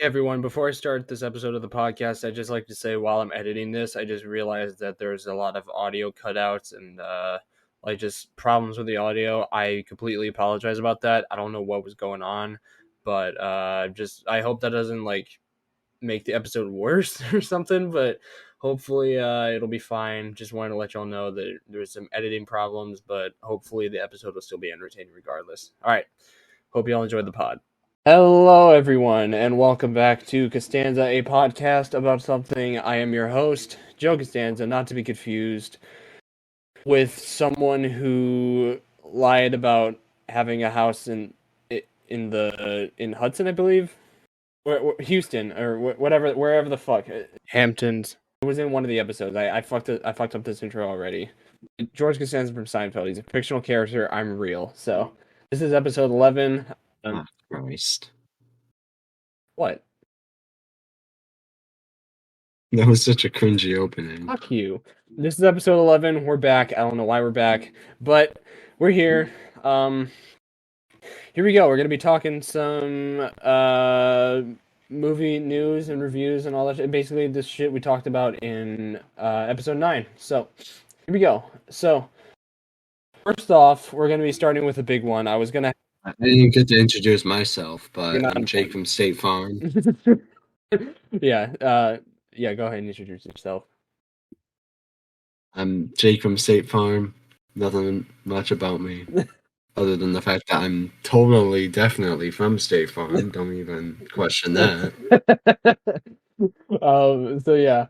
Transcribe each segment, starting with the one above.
Hey everyone, before I start this episode of the podcast, I'd just like to say while I'm editing this, I just realized that there's a lot of audio cutouts and just problems with the audio. I completely apologize about that. I don't know what was going on, but I hope that doesn't make the episode worse or something, but hopefully it'll be fine. Just wanted to let y'all know that there's some editing problems, but hopefully the episode will still be entertaining regardless. All right. Hope y'all enjoyed the pod. Hello, everyone, and welcome back to Costanza, a podcast about something. I am your host, Joe Costanza, not to be confused with someone who lied about having a house in Hudson, I believe, Houston, or whatever, wherever the fuck, Hamptons. It was in one of the episodes. I fucked up this intro already. George Costanza from Seinfeld. He's a fictional character. I'm real. So this is episode 11. Oh, Christ. What? That was such a cringy opening. Fuck you. This is episode 11. We're back. I don't know why we're back, but we're here. Here we go. We're going to be talking some movie news and reviews and all that shit. Basically, this shit we talked about in episode 9. So, here we go. So, first off, we're going to be starting with a big one. I didn't get to introduce myself, but I'm Jake from State Farm. Yeah, go ahead and introduce yourself. I'm Jake from State Farm. Nothing much about me, other than the fact that I'm definitely from State Farm. Don't even question that. So yeah.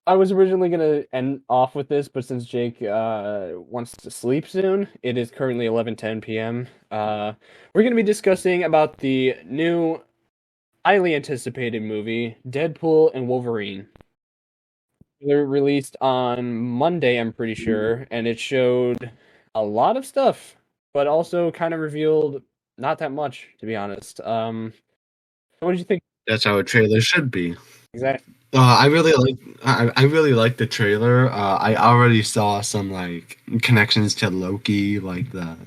I was originally going to end off with this, but since Jake wants to sleep soon, it is currently 11:10 p.m. We're going to be discussing about the new, highly anticipated movie, Deadpool and Wolverine. They're released on Monday, I'm pretty sure, and it showed a lot of stuff, but also kind of revealed not that much, to be honest. What did you think? That's how a trailer should be. Exactly. I really like the trailer. I already saw some connections to Loki, like the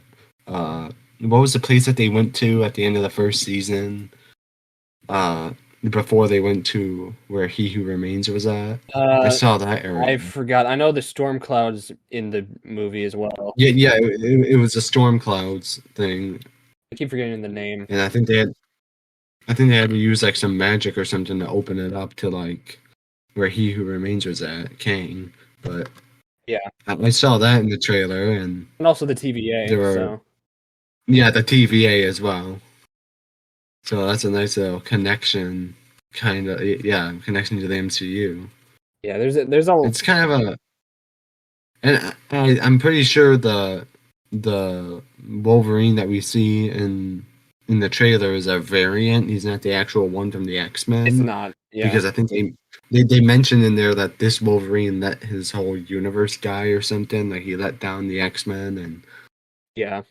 what was the place that they went to at the end of the first season? Before they went to where He Who Remains was at. I saw that area. I forgot. I know the storm clouds in the movie as well. Yeah, it was a storm clouds thing. I keep forgetting the name. And I think they had to use some magic or something to open it up to where He Who Remains was at, Kang. But yeah, I saw that in the trailer, and also the TVA. Yeah, the TVA as well. So that's a nice little connection, connection to the MCU. Yeah, there's It's kind of a, and I'm pretty sure the Wolverine that we see in the trailer is a variant. He's not the actual one from the X-Men. It's not, yeah. Because I think they mentioned in there that this Wolverine let his whole universe die or something. Like he let down the X-Men and yeah.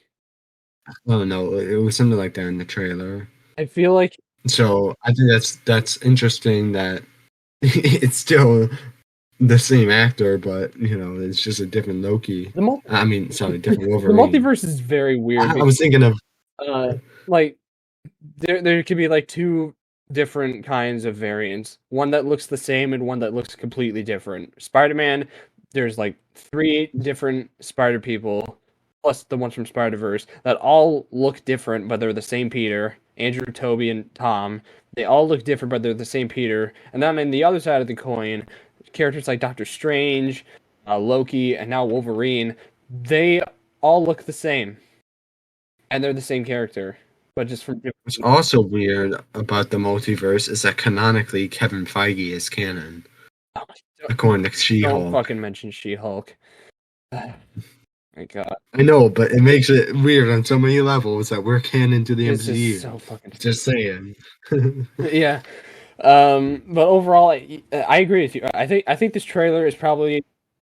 Oh no, it was something like that in the trailer. I feel like so. I think that's interesting that it's still the same actor, but it's just a different Loki. Different Wolverine. The multiverse is very weird. I was thinking of there could be two different kinds of variants. One that looks the same and one that looks completely different. Spider-Man, there's 3 different Spider people, plus the ones from Spider-Verse, that all look different, but they're the same Peter. Andrew, Toby, and Tom, they all look different, but they're the same Peter. And then on the other side of the coin, characters like Doctor Strange, Loki, and now Wolverine, they all look the same. And they're the same character, but just from different... What's also weird about the multiverse is that canonically Kevin Feige is canon. According to She-Hulk. Don't fucking mention She-Hulk. My God. I know, but it makes it weird on so many levels that we're canon to the MCU. So fucking just saying. Yeah. But overall, I agree with you. I think this trailer is probably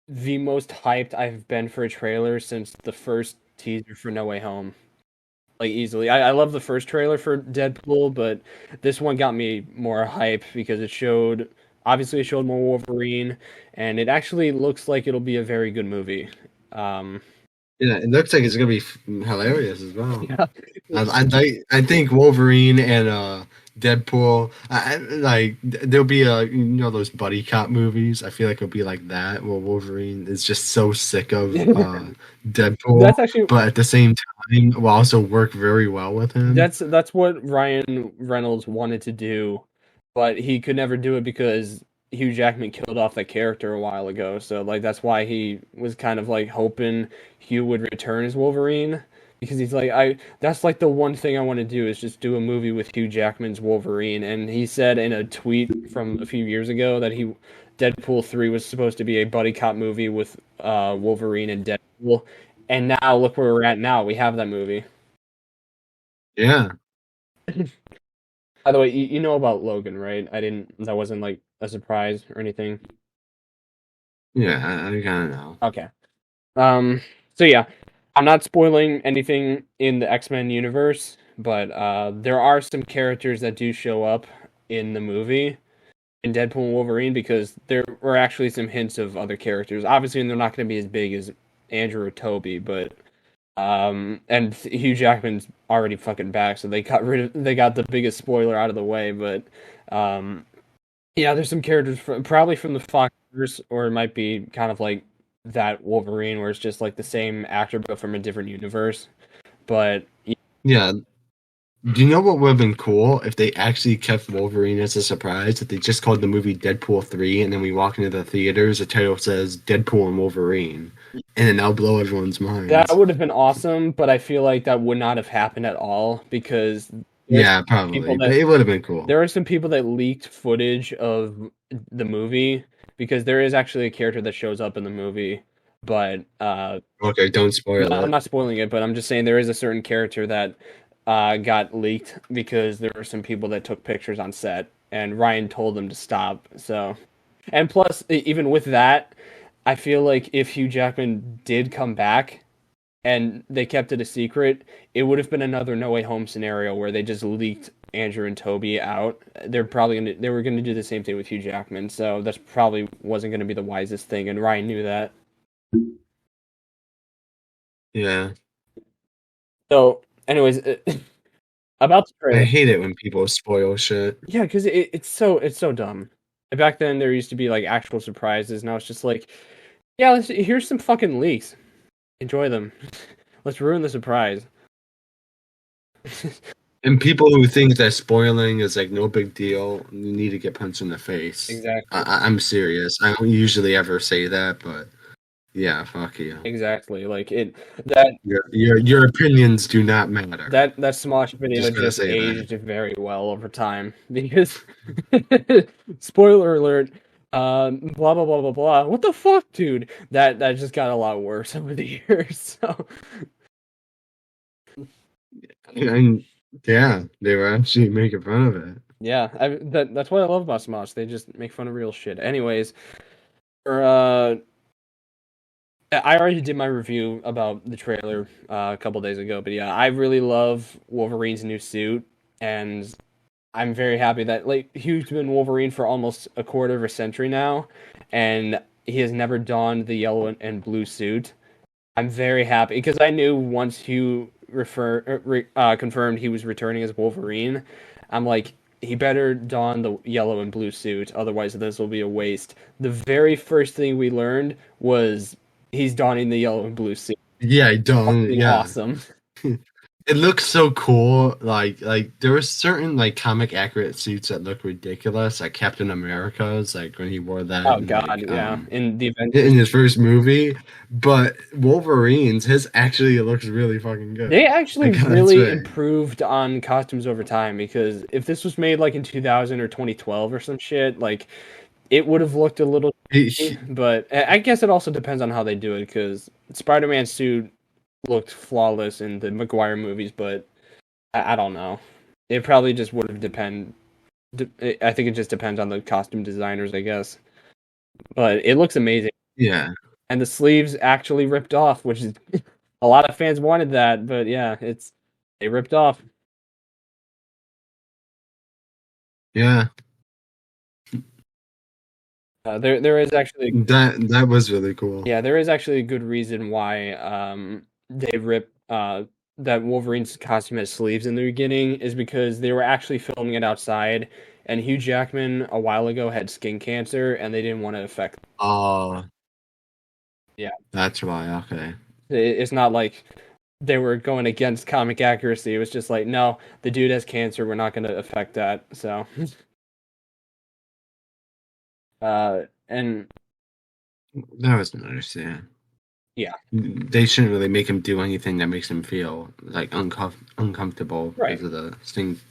the most hyped I've been for a trailer since the first teaser for No Way Home. Easily. I love the first trailer for Deadpool, but this one got me more hype because it showed more Wolverine, and it actually looks like it'll be a very good movie. Yeah, it looks like it's gonna be hilarious as well. Yeah. I think Wolverine and Deadpool. Like there'll be those buddy cop movies. I feel like it'll be like that where Wolverine is just so sick of Deadpool, That's actually but at the same time will also work very well with him. that's what Ryan Reynolds wanted to do, but he could never do it because Hugh Jackman killed off that character a while ago. So like that's why he was kind of like hoping Hugh would return as Wolverine because he's like I that's like the one thing I want to do is just do a movie with Hugh Jackman's Wolverine. And he said in a tweet from a few years ago that he Deadpool 3 was supposed to be a buddy cop movie with Wolverine and Deadpool. And now look where we're at now. We have that movie. Yeah, By the way, you know about Logan, right? I didn't. That wasn't like a surprise or anything. yeah, I kind of know. Okay. Um. So yeah, I'm not spoiling anything in the X-Men universe, but there are some characters that do show up in the movie in Deadpool and Wolverine because there were actually some hints of other characters. Obviously, they're not going to be as big as Andrew or Toby, but and Hugh Jackman's already fucking back, so they got the biggest spoiler out of the way, but um yeah, there's some characters probably from the Foxverse, or it might be kind of like that Wolverine, where it's just like the same actor but from a different universe. But Yeah, do you know what would have been cool if they actually kept Wolverine as a surprise? If they just called the movie Deadpool 3, and then we walk into the theaters, the title says Deadpool and Wolverine, and then that'll blow everyone's that minds. would have been awesome, but I feel like that would not have happened at all because there's Yeah, people probably, but that it would have been cool. there are some people that leaked footage of the movie because there is actually a character that shows up in the movie, but Okay, don't spoil I'm it. not spoiling it, but I'm just saying there is a certain character that got leaked because there were some people that took pictures on set, and Ryan told them to stop. So, and plus, even with that, I feel like if Hugh Jackman did come back and they kept it a secret, it would have been another No Way Home scenario where they just leaked Andrew and Toby out. They were gonna do the same thing with Hugh Jackman, so that's probably wasn't gonna be the wisest thing, and Ryan knew that. Yeah, So, anyways, about the I trailer. hate it when people spoil shit. Yeah, because it's so dumb. Back then, there used to be like actual surprises. Now it's just like, yeah, here's some fucking leaks. Enjoy them. Let's ruin the surprise. And people who think that spoiling is like no big deal, you need to get punched in the face. Exactly. I'm serious. I don't usually ever say that, but yeah, fuck you. Exactly. Like it that Your opinions do not matter. that Smosh video Just gonna just say that. aged very well over time because spoiler alert. Blah blah blah blah blah. What the fuck, dude? That just got a lot worse over the years. So And yeah, they were actually making fun of it. yeah, that's what I love about Smosh. They just make fun of real shit. Anyways, for I already did my review about the trailer a couple days ago, but yeah, I really love Wolverine's new suit, and I'm very happy that like Hugh's been Wolverine for almost a quarter of a century now, and he has never donned the yellow and blue suit. I'm very happy because I knew once Hugh confirmed he was returning as Wolverine, I'm like, he better don the yellow and blue suit, otherwise this will be a waste. The very first thing we learned was he's donning the yellow and blue suit. Yeah, I don't. Fucking Yeah, awesome. it looks so cool. Like there were certain like comic accurate suits that look ridiculous, like Captain America's, like when he wore that Oh in god, like yeah. In the in Avengers, his first movie. But Wolverine's his actually looks really fucking they good. I actually gotta really say. improved on costumes over time because if this was made like in 2000 or 2012 or some shit, like it would have looked a little He, cheesy, he- but I guess it also depends on how they do it because Spider-Man's suit looked flawless in the Maguire movies, but I don't know. It probably just would have I think it just depends on the costume designers, I guess. But it looks amazing, yeah, and the sleeves actually ripped off, which is a lot of fans wanted that, but yeah, they ripped off. yeah. There is actually That was really cool. yeah, there is actually a good reason why they rip that Wolverine's costume has sleeves in the beginning is because they were actually filming it outside, and Hugh Jackman a while ago had skin cancer, and they didn't want to affect. Oh, Yeah, that's why. Okay. it's not like they were going against comic accuracy. It was just like, no, the dude has cancer. We're not going to affect that. So, and That was not understand. yeah, They shouldn't really make him do anything that makes him feel like uncomfortable right. because of the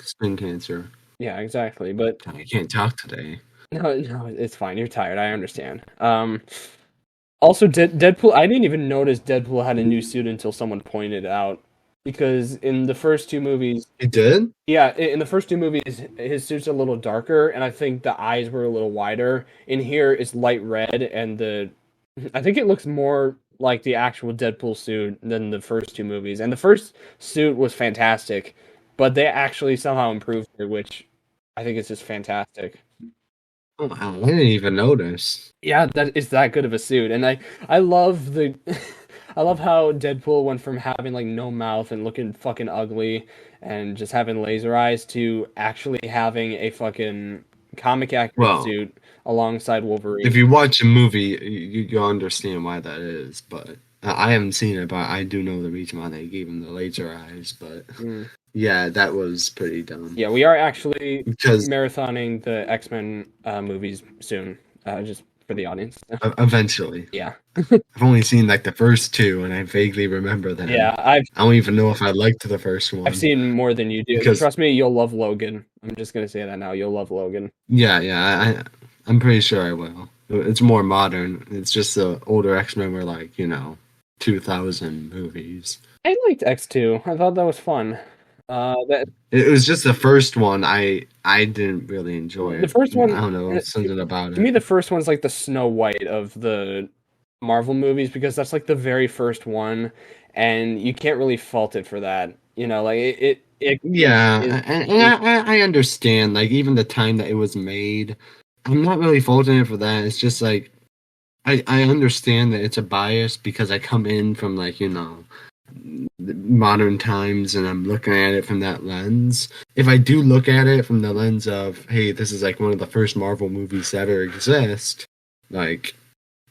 skin cancer. Yeah, exactly. But I can't talk today. no, it's fine. You're tired. I understand. Also, Deadpool. I didn't even notice Deadpool had a new suit until someone pointed it out. Because in the first two movies, He did? yeah, in the first two movies, his suit's a little darker, and I think the eyes were a little wider. In here, it's light red, and I think it looks more like the actual Deadpool suit than the first two movies. And the first suit was fantastic, but they actually somehow improved it, which I think is just fantastic. Oh, wow, I didn't even notice. Yeah, that is that good of a suit, and I love the I love how Deadpool went from having like no mouth and looking fucking ugly and just having laser eyes to actually having a fucking comic accurate Well, suit alongside if Wolverine. you watch a movie, you'll understand why that is. But I haven't seen it, but I do know the reason why they gave him the laser eyes. But Mm. yeah, that was pretty dumb. Yeah, we are actually Because marathoning the X-Men movies soon, just for the audience. eventually, Yeah, I've only seen like the first two, and I vaguely remember them. yeah, I've I don't even know if I liked the first I've one seen more than you do. because Trust me, you'll love Logan. I'm just gonna say that now. You'll love Logan. yeah, I'm pretty sure I will. It's more modern. It's just the older X-Men were like 2000 movies. I liked X2. I thought that was fun. That It was just the first one. I didn't really enjoy the it. first I one don't know, something about to me, it. the first one's like the Snow White of the Marvel movies because that's like the very first one, and you can't really fault it for that. Like it is. Yeah, and I understand. Like even the time that it was made, I'm not really faulting it for that. It's just like I understand that it's a bias because I come in from like modern times and I'm looking at it from that lens. If I do look at it from the lens of, hey, this is like one of the first Marvel movies to ever exist, like,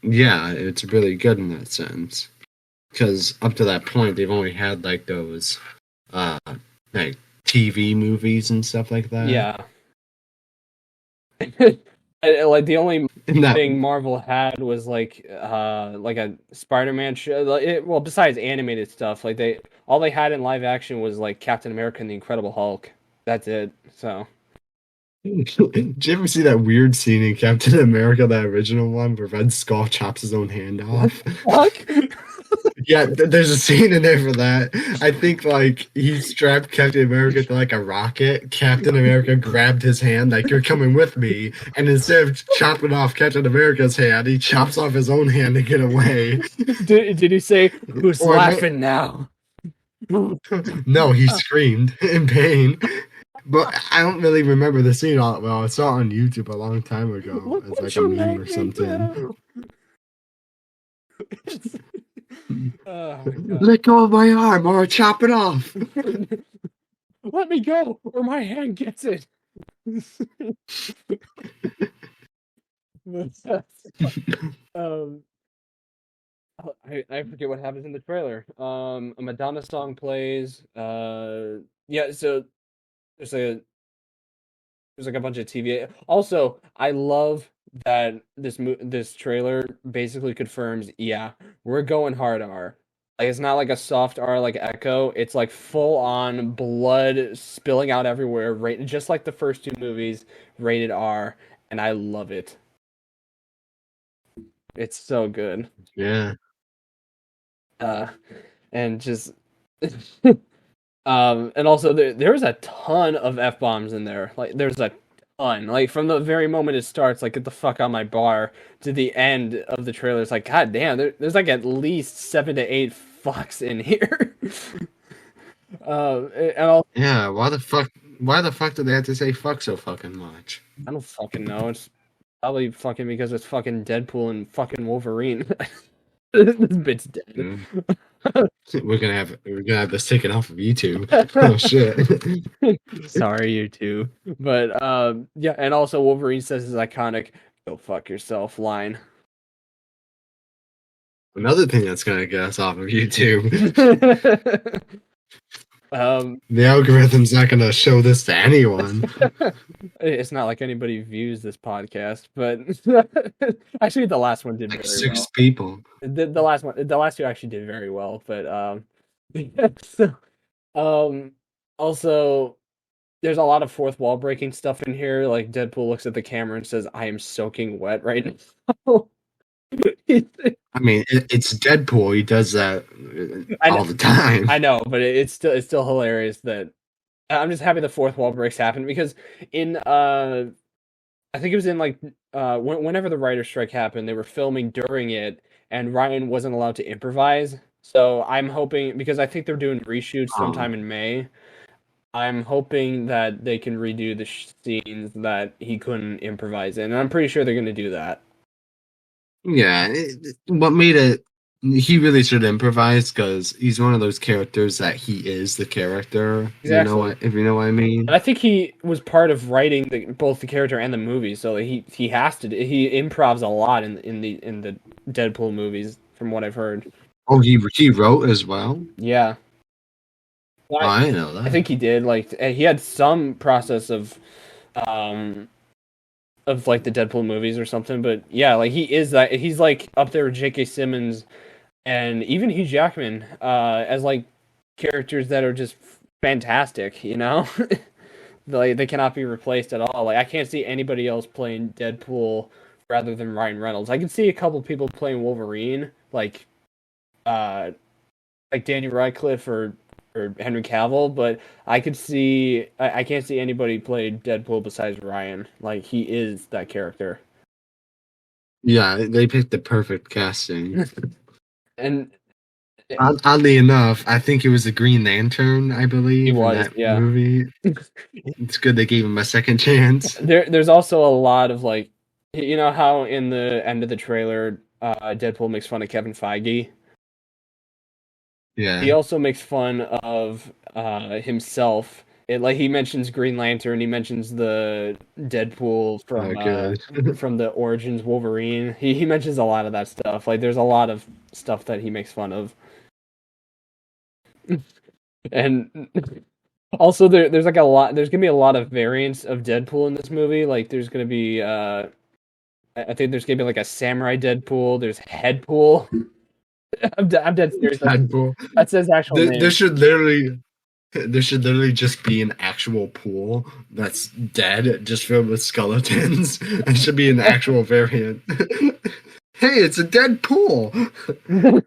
yeah, it's really good in that sense. Because up to that point, they've only had like those, uh, like TV movies and stuff like that. Yeah. Like the only And that, thing Marvel had was like a Spider-Man show. Well, besides animated stuff, like they all they had in live action was like Captain America and the Incredible Hulk. That's it. So did you ever see that weird scene in Captain America, that original one, where Red Skull chops his own hand what off? the fuck? Yeah, there's a scene in there for that. I think like he strapped Captain America to like a rocket. Captain America grabbed his hand, like you're coming with me, and instead of chopping off Captain America's hand, he chops off his own hand to get away. Did he say who's Or laughing now? no, he screamed in pain. But I don't really remember the scene all that well. I saw it on YouTube a long time ago Look as what like a you meme made or me something. do. Oh my god. Let go of my arm or I'll chop it off. Let me go, or my hand gets it. um, I forget what happens in the trailer. A Madonna song plays. Yeah. So there's a there's like a bunch of TV. Also, I love that this trailer basically confirms, yeah, we're going hard R. Like it's not like a soft R like Echo. It's like full on blood spilling out everywhere, right? Just like the first two movies, rated R, and I love it. It's so good. Yeah. Uh, and just and also there's a ton of F bombs in there. Like there's a ton. Like from the very moment it starts, like get the fuck out my bar to the end of the trailer. It's like, god damn, there's like at least 7 to 8 fucks in here. And Yeah, why the fuck do they have to say fuck so fucking much? I don't fucking know. It's probably fucking because it's fucking Deadpool and fucking Wolverine. This bit's dead. Yeah. We're gonna have this taken off of YouTube. Oh shit. Sorry, you too. But yeah, and also Wolverine says his iconic "Go fuck yourself" line. Another thing that's gonna get us off of YouTube. um, The algorithm's not gonna show this to anyone. it's not like anybody views this podcast, but actually, the last one did Like very six well. people. The last two actually did very well, but so, um, also there's a lot of fourth wall breaking stuff in here. Like Deadpool looks at the camera and says, "I am soaking wet right now." I mean, it's Deadpool. He does that I know, all the time. I know, but it's still hilarious that I'm just happy the fourth wall breaks happen because in I think it was in like whenever the writer's strike happened, they were filming during it, and Ryan wasn't allowed to improvise. So I'm hoping because I think they're doing reshoots Oh, sometime in May. I'm hoping that they can redo the scenes that he couldn't improvise in, and I'm pretty sure they're going to do that. yeah. What made it? He really should improvise because he's one of those characters that he is the character. You know Exactly. what? If you know what I mean. And I think he was part of writing both the character and the movie, so he has to he improvs a lot in the Deadpool movies, from what I've heard. Oh, he wrote as well. Yeah, Oh, I I didn't know I that. think he did. Like he had some process um of like the Deadpool movies or something, but yeah, like he is that he's like up there with J.K. Simmons and even Hugh Jackman as like characters that are just fantastic, you know? Like they cannot be replaced at all. Like I can't see anybody else playing Deadpool rather than Ryan Reynolds. I can see a couple people playing Wolverine, uh like Danny Radcliffe or Henry Cavill, but I can't see anybody play Deadpool besides Ryan. Like he is that character. Yeah, they picked the perfect casting. And Oddly enough, I think it was the Green Lantern, I he believe, in was, that yeah. movie. It's good they gave him a second chance. There's also a lot of like, you know how in the end of the trailer, Deadpool makes fun of Kevin Feige. He Yeah. also makes fun of himself. Like he mentions Green Lantern, he mentions the Deadpool Oh, good. from the Origins Wolverine. He mentions a lot of that stuff. Like there's a lot of stuff that he makes fun of, and also there's like a lot. There's gonna be a lot of variants of Deadpool in this movie. Like there's gonna be I think there's gonna be like a samurai Deadpool. There's Headpool. I'm dead serious. Deadpool. That's his actual There, name. there should literally just be an actual pool that's dead, just filled with skeletons. It should be an actual variant. Hey, it's a dead pool. I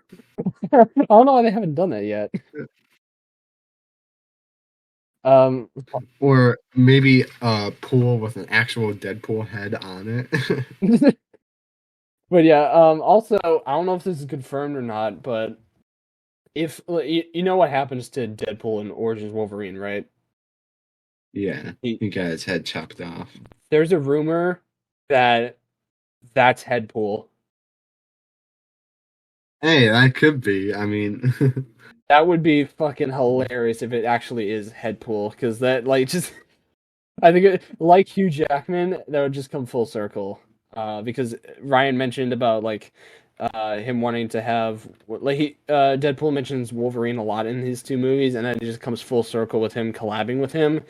don't know why they haven't done that yet. Um, Or maybe a pool with an actual Deadpool head on it. but yeah. Also, I don't know if this is confirmed or not, but if you know what happens to Deadpool in Origins Wolverine, right? Yeah, He, he got his head chopped off. there's a rumor that that's Headpool. Hey, that could be. I mean, That would be fucking hilarious if it actually is Headpool, because that like just I think like Hugh Jackman, that would just come full circle. Because Ryan mentioned about like him wanting to have like Deadpool mentions Wolverine a lot in his two movies, and then it just comes full circle with him collabing with him.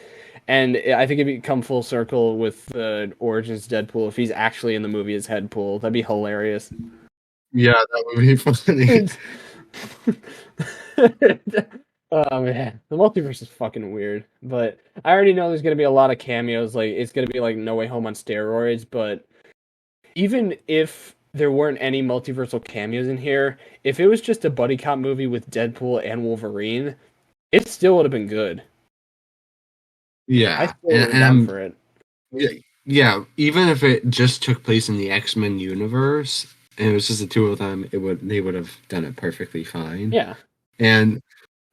And I think it'd come full circle with the Origins Deadpool if he's actually in the movie as Deadpool. That'd be hilarious. yeah, that would be funny. Oh man, the multiverse is fucking weird. But I already know there's gonna be a lot of cameos. Like it's gonna be like No Way Home on steroids. But even if there weren't any multiversal cameos in here, if it was just a buddy cop movie with Deadpool and Wolverine, it still would have been good. I Yeah, still would have and gone I'm for it. yeah, yeah. Even if it just took place in the X-Men universe and it was just the two of them, they would have done it perfectly fine. Yeah. And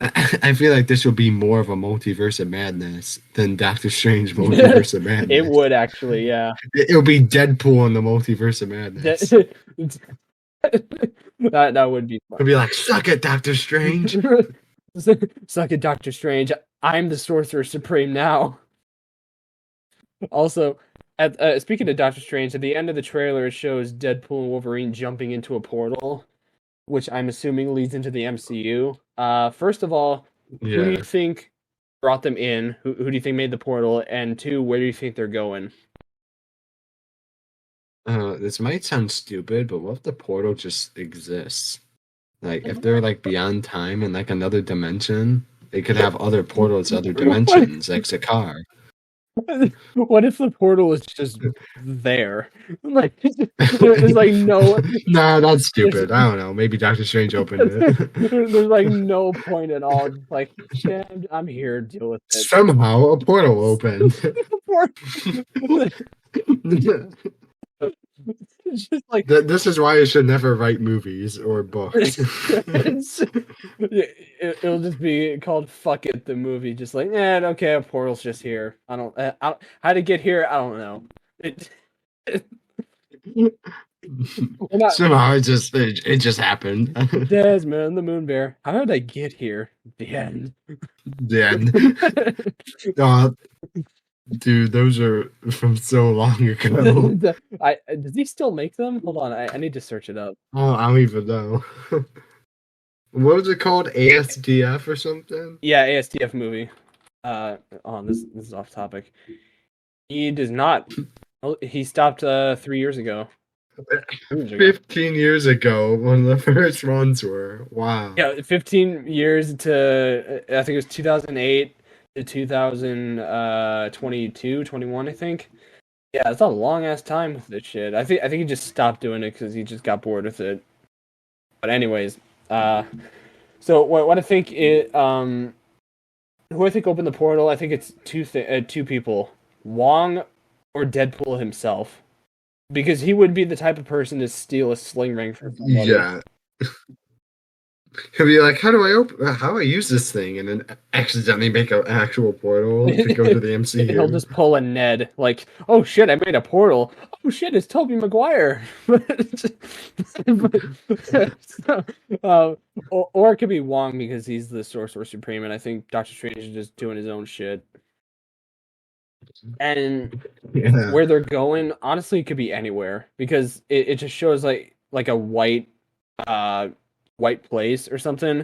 I feel like this will be more of a multiverse of madness than Doctor Strange multiverse of It madness. would actually, yeah. It'll be Deadpool in the multiverse of madness. That would be fun. He'll be like, "Suck it, Doctor Strange." Suck it, Doctor Strange. I'm the Sorcerer Supreme now. Also, speaking of Doctor Strange, at the end of the trailer, it shows Deadpool and Wolverine jumping into a portal, which I'm assuming leads into the MCU. First of all, who do you Yeah. think brought them in? Who do you think made the portal? And two, where do you think they're going? This might sound stupid, but what if the portal just exists? Like, if they're like beyond time and like another dimension, they could have other portals, other dimensions, like Zakar. What if the portal is just there? Like, there's like no, Nah, that's there's, stupid. I don't know. Maybe Doctor Strange opened it. there's like no point at all. Just like, yeah, I'm here, deal with it. Somehow a portal opened. It's just like This is why I should never write movies or books. it'll just be called "Fuck It" the movie. Just like, okay, a portal's just here. I don't how to get here. I don't know. Somehow it just happened. Desmond the Moon Bear. How did I get here? The end. Then, uh, dude, those are from so long ago. Does he still make them? Hold on, I need to search it up. Oh, I don't even know. What was it called? ASDF or something? Yeah, ASTF movie. This is off topic. He does not. He stopped 3 years ago. 15 years ago, one of the first ones were. Wow. Yeah, 15 years to I think it was 2008 to 2022, 21, I think. Yeah, it's a long ass time with this shit. I think he just stopped doing it because he just got bored with it. But anyways, so what I think it who I think opened the portal, I think it's two people, Wong or Deadpool himself, because he would be the type of person to steal a sling ring from somebody. Yeah. He'll be like, how do I use this thing? And then accidentally make an actual portal to go to the MCU. He'll just pull a Ned, like, oh shit, I made a portal. Oh shit, it's Tobey Maguire. Or it could be Wong because he's the Sorcerer Supreme, and I think Doctor Strange is just doing his own shit. And Yeah. where they're going, honestly, it could be anywhere because it just shows like a white place or something.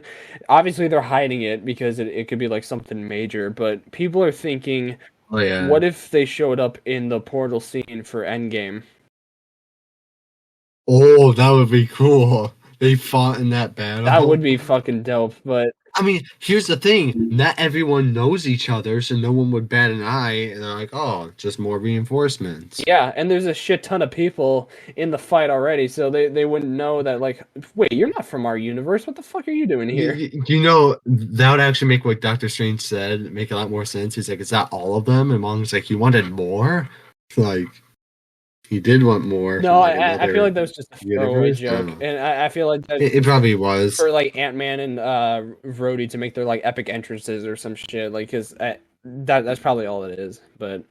Obviously, they're hiding it because it could be like something major. But people are thinking, Oh yeah. what if they showed up in the portal scene for Endgame? Oh, that would be cool. They fought in that battle. That would be fucking dope. But I mean, here's the thing: not everyone knows each other, so no one would bat an eye. And they're like, "Oh, just more reinforcements." yeah, and there's a shit ton of people in the fight already, so they wouldn't know that. Like, wait, you're not from our universe. What the fuck are you doing here? You know, that would actually make what Doctor Strange said make a lot more sense. He's like, "It's not all of them." And Wong's like, "You wanted more?" Like, he did want more. No, like I feel like that was just a throwaway joke, and I feel like that it probably was for like Ant-Man and Rhodey to make their like epic entrances or some shit, like because that's probably all it is. But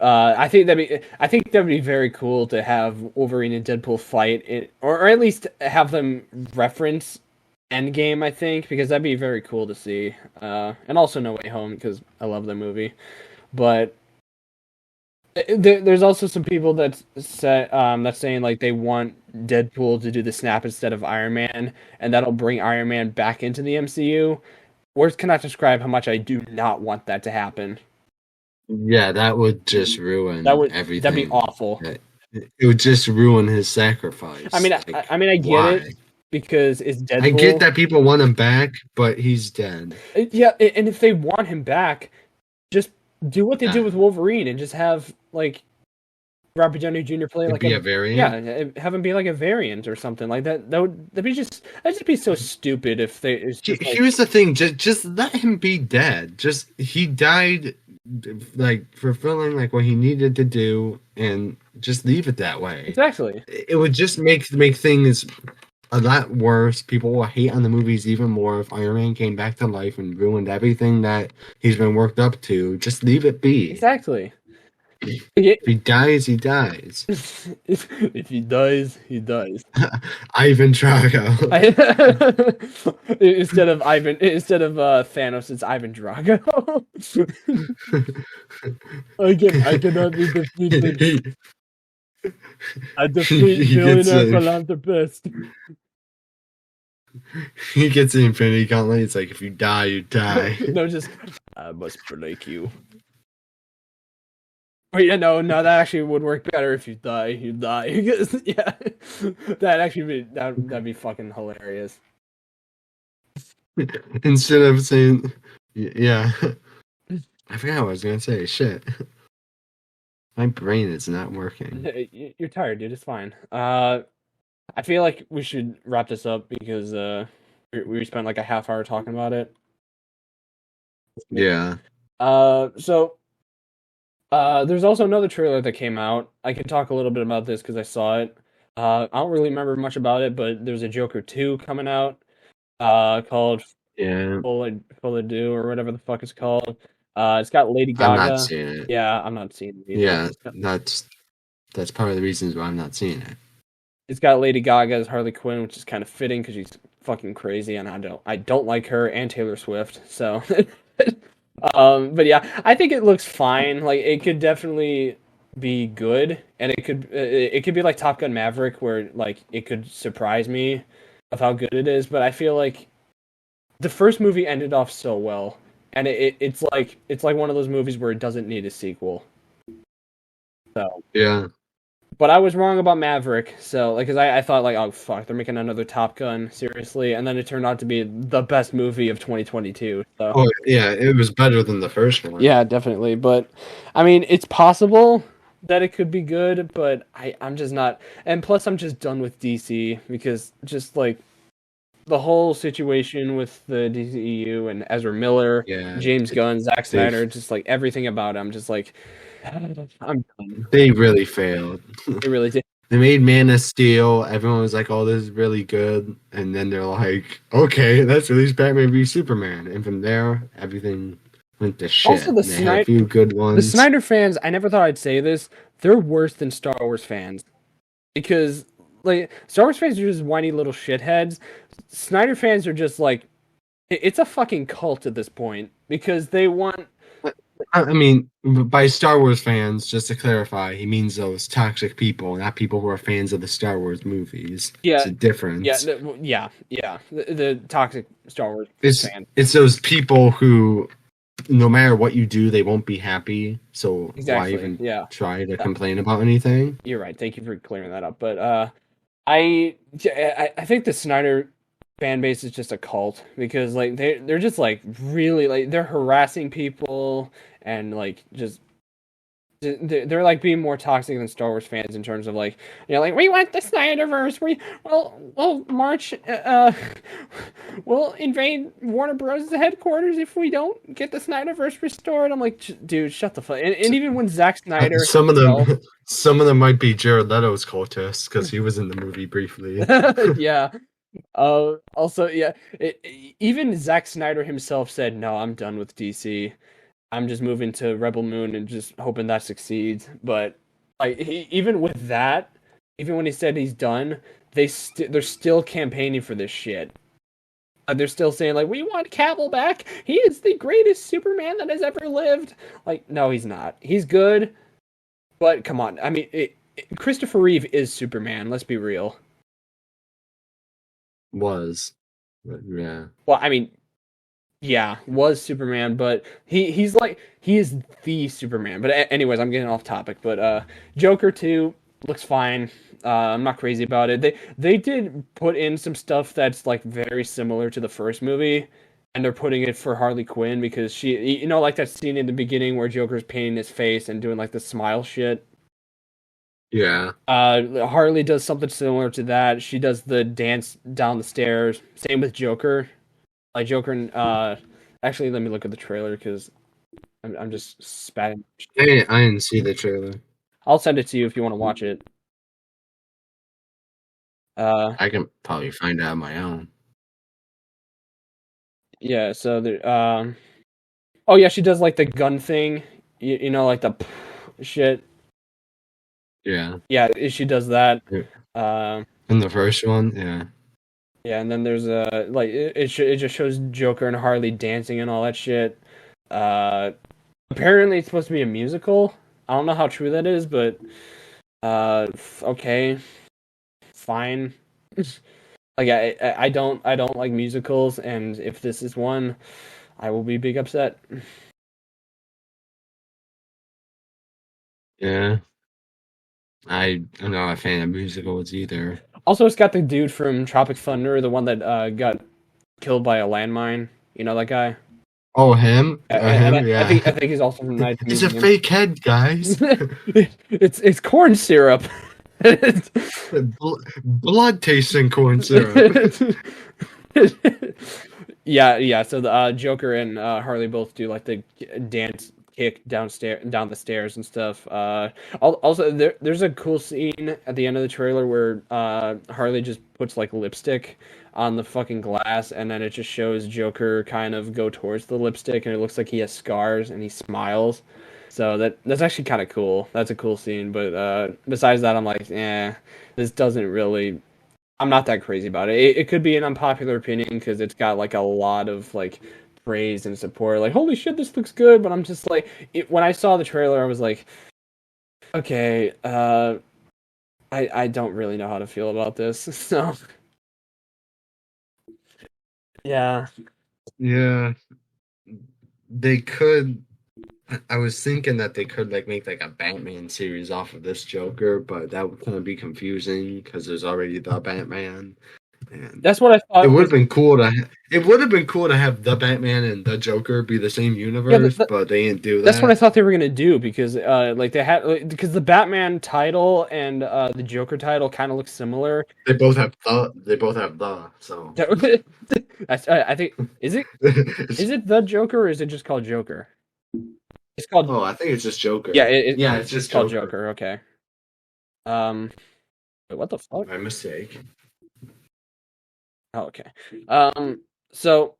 I think that'd be very cool to have Wolverine and Deadpool fight, or at least have them reference Endgame. I think because that'd be very cool to see, and also No Way Home because I love the movie, but. There's also some people that's saying like they want Deadpool to do the snap instead of Iron Man, and that'll bring Iron Man back into the MCU. Words cannot describe how much I do not want that to happen. Yeah, that would just ruin everything. That'd be awful. It would just ruin his sacrifice. I mean, I mean, I get it because it's Deadpool. I get that people want him back, but he's dead. Yeah, and if they want him back, just do what they did with Wolverine and just have like Robert Downey Jr. play like a variant. Yeah, have him be like a variant or something like that. That'd just be so stupid if they. Here's the thing: just let him be dead. Just he died, like fulfilling like what he needed to do, and just leave it that way. Exactly. It would just make things a lot worse. People will hate on the movies even more if Iron Man came back to life and ruined everything that he's been worked up to. Just leave it be. Exactly. If he dies, he dies. If he dies, he dies. Ivan Drago. Instead of Thanos, it's Ivan Drago. I cannot be defeated. he, I defeat he gets billionaire a, philanthropist. he gets the Infinity Gauntlet. It's like if you die, you die. No, just I must break you. But yeah, no, that actually would work better if you die. You die. Yeah, that'd be fucking hilarious. Instead of saying, yeah, I forgot what I was gonna say. Shit, my brain is not working. You're tired, dude. It's fine. I feel like we should wrap this up because we spent like a half hour talking about it. Yeah, So there's also another trailer that came out. I can talk a little bit about this because I saw it. I don't really remember much about it, but there's a Joker 2 coming out. Called yeah. Full of Do or whatever the fuck it's called. It's got Lady I'm not Gaga. seeing it. Yeah, I'm not seeing it either. Yeah, that's part of the reasons why I'm not seeing it. It's got Lady Gaga as Harley Quinn, which is kind of fitting because she's fucking crazy, and I don't like her and Taylor Swift. So, but yeah, I think it looks fine. Like it could definitely be good, and it could be like Top Gun Maverick, where like it could surprise me of how good it is. But I feel like the first movie ended off so well, and it's like one of those movies where it doesn't need a sequel. So. Yeah. But I was wrong about Maverick, so like, cause I thought like, oh fuck, they're making another Top Gun, seriously, and then it turned out to be the best movie of 2022. So Oh, yeah, it was better than the first one. yeah, definitely. But I mean, it's possible that it could be good, but I'm just not. And plus, I'm just done with DC because just like the whole situation with the DCEU and Ezra Miller, Yeah, James Gunn, Zack they Snyder, just like everything about it, I'm just like, I'm done. they really failed. It really did. They made Man of Steel. Everyone was like, "Oh, this is really good," and then they're like, "Okay, let's release Batman v Superman." And from there, everything went to shit. Also, They had a few good The ones. Snyder fans, I never thought I'd say this, they're worse than Star Wars fans. Because, like, Star Wars fans are just whiny little shitheads. Snyder fans are just like, it's a fucking cult at this point. Because they want. I mean, by Star Wars fans, just to clarify, he means those toxic people, not people who are fans of the Star Wars movies. Yeah, It's a difference. yeah. The toxic Star Wars It's fans. it's those people who, no matter what you do, they won't be happy. So Exactly, why even yeah. try to complain about anything? You're right. Thank you for clearing that up. But I think the Snyder fan base is just a cult because like they're just like really like they're harassing people and like just they're like being more toxic than Star Wars fans in terms of like like we want the Snyderverse. We'll march we'll invade Warner Bros. Headquarters if we don't get the Snyderverse restored. I'm like, dude, shut the fuck. And even when Zack Snyder Some of himself, them, some of them might be Jared Leto's cultists because he was in the movie briefly. yeah. Also, yeah. Even Zack Snyder himself said, "No, I'm done with DC. I'm just moving to Rebel Moon and just hoping that succeeds." But like, even with that, even when he said he's done, they're still campaigning for this shit. They're still saying like, "We want Cavill back. He is the greatest Superman that has ever lived." Like, no, he's not. He's good, but come on. I mean, Christopher Reeve is Superman. Let's be real. Was, but yeah. Well, I mean, yeah, was Superman, but he is the Superman. But anyways, I'm getting off topic. But Joker 2 looks fine. I'm not crazy about it. They did put in some stuff that's like very similar to the first movie, and they're putting it for Harley Quinn because she, like that scene in the beginning where Joker's painting his face and doing like the smile shit. Yeah. Harley does something similar to that. She does the dance down the stairs. Same with Joker. Like Joker and actually, let me look at the trailer because I'm just spatting. I didn't see the trailer. I'll send it to you if you want to watch it. I can probably find out on my own. Yeah. So there. Oh yeah, she does like the gun thing. Like the shit. Yeah. Yeah, she does that. Um, In the first one, yeah. yeah, and then there's a like it just shows Joker and Harley dancing and all that shit. Uh, apparently it's supposed to be a musical. I don't know how true that is, but okay, fine. Like I don't like musicals, and if this is one, I will be big upset. Yeah. I'm not a fan of musicals either. Also, it's got the dude from Tropic Thunder, the one that got killed by a landmine. You know that guy? Oh, him? And Him? I think Yeah. I think he's also from Night at the It's a Museum. fake head, guys. It's corn syrup. Blood tasting corn syrup. Yeah. So the Joker and Harley both do like the dance kick down the stairs and stuff. Also, there's a cool scene at the end of the trailer where Harley just puts like lipstick on the fucking glass, and then it just shows Joker kind of go towards the lipstick, and it looks like he has scars, and he smiles. So that's actually kind of cool. That's a cool scene. But besides that, I'm like, this doesn't really. I'm not that crazy about it. It could be an unpopular opinion because it's got like a lot of like praise and support. Like, holy shit, this looks good. But I'm just like, when I saw the trailer, I was like, okay, I don't really know how to feel about this. So yeah, Yeah. They could. I was thinking that they could like make like a Batman series off of this Joker, but that would kind of be confusing because there's already the Batman. And that's what I it thought would have was. been cool to. It would have been cool to have the Batman and the Joker be the same Yeah, universe, but they didn't do that's what I that. thought they were gonna do because like they had because the Batman title and the Joker title kind of look similar. They both have the. They both have the. So. I think is it the Joker or is it just called Joker? It's called Oh, I think it's just yeah, Joker. Yeah, it's it's just called Joker. Joker. Okay. Um, wait, what the fuck? My mistake. Oh, okay. So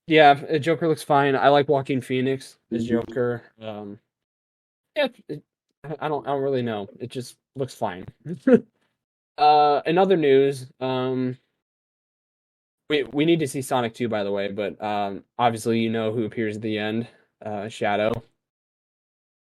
yeah, Joker looks fine. I like Joaquin Phoenix as Joker. Yeah, I don't really know. It just looks fine. In other news, we need to see Sonic 2, by the way, but obviously you know who appears at the end, Shadow.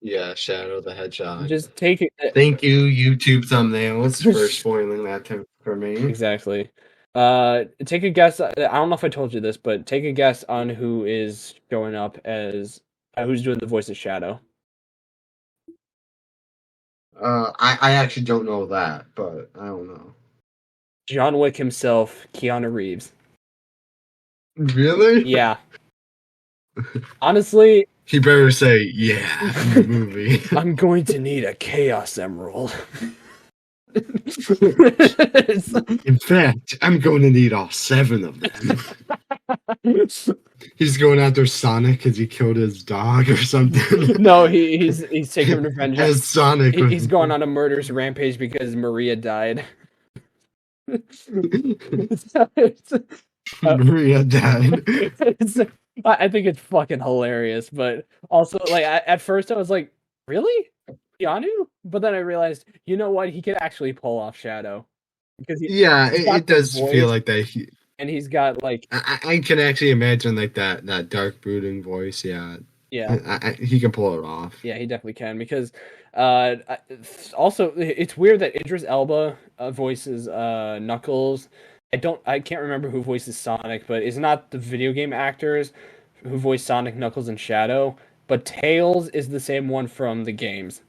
Yeah, Shadow the Hedgehog. Just take it. Thank you, YouTube thumbnails, for spoiling that for me. Exactly. Take a guess. I don't know if I told you this, but take a guess on who is showing up as who's doing the voice of Shadow. I actually don't know that, but I don't know. John Wick himself, Keanu Reeves. Really? Yeah. Honestly, He better say yeah in the movie. I'm going to need a Chaos Emerald. In fact, I'm going to need all 7 of them. He's going after Sonic because he killed his dog or something. No, he's taking revenge. As Sonic. He's going on a murderous rampage because Maria died. Maria died. I think it's fucking hilarious, but also like at first I was like, really, Keanu? But then I realized, you know what? He can actually pull off Shadow because Yeah, he's got it the does feel voice like that. and he's got like I can actually imagine like that dark brooding voice. Yeah, yeah. he can pull it off. Yeah, he definitely can because also it's weird that Idris Elba voices Knuckles. I can't remember who voices Sonic, but it's not the video game actors who voice Sonic, Knuckles, and Shadow, but Tails is the same one from the games.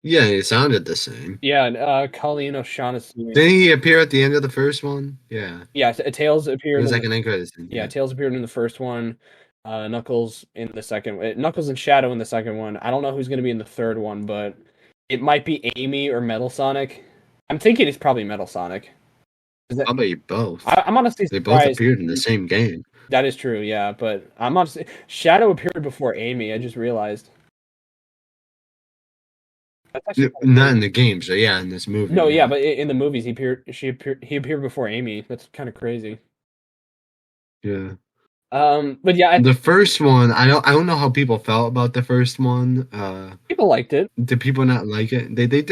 Yeah, he sounded the same. Yeah, Colleen O'Shaughnessy. Didn't he appear at the end of the first one? Yeah, Yeah, Tails it appeared was in like an end credits scene. yeah, Yeah. Tails appeared in the first one. Knuckles in the second. Knuckles and Shadow in the second one. I don't know who's going to be in the third one, but it might be Amy or Metal Sonic. I'm thinking it's probably Metal Sonic. Probably both. I'm honestly They both surprised. appeared in the same game. That is true, yeah. But I'm honestly Shadow appeared before Amy. I just realized. That's actually kind of Not cool. in the game, so yeah, in this movie. No, yeah, Yeah. but in the movies he appeared. He appeared before Amy. That's kind of crazy. Yeah. But yeah, The first one, I don't know how people felt about the first one. people liked it. Did people not like it? They did.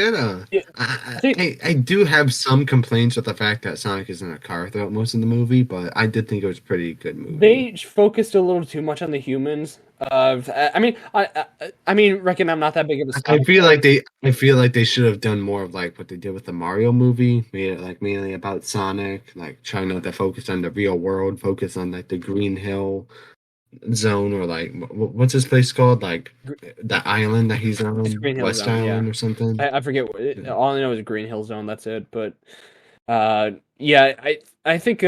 Yeah, I think I do have some complaints with the fact that Sonic is in a car throughout most of the movie, but I did think it was a pretty good movie. they focused a little too much on the humans. I mean, reckon I'm not that big of a Sonic fan. I feel like they should have done more of like what they did with the Mario movie, made it like mainly about Sonic, like trying not to focus on the real world, focus on like the Green Hill zone or like what's this place called? Like the island that he's It's on, Green Hill West Zone, yeah. Island or something. I forget Yeah. all I know is Green Hill Zone. That's it. But yeah, I think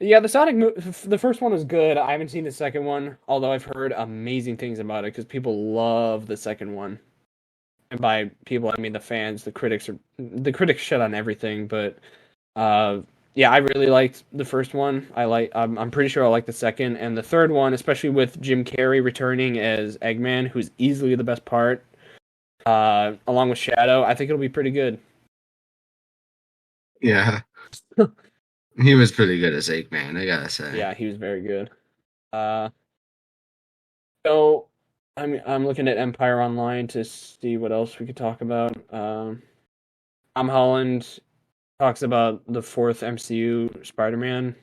yeah, the first one was good. I haven't seen the second one, although I've heard amazing things about it because people love the second one. And by people, I mean the fans. The critics shit on everything, but uh, yeah, I really liked the first one. I'm pretty sure I like the second and the third one, especially with Jim Carrey returning as Eggman, who's easily the best part. Along with Shadow, I think it'll be pretty good. Yeah. He was pretty good as Eggman, I gotta say. Yeah, he was very good. Uh, so I'm looking at Empire Online to see what else we could talk about. Tom Holland talks about the fourth MCU Spider-Man.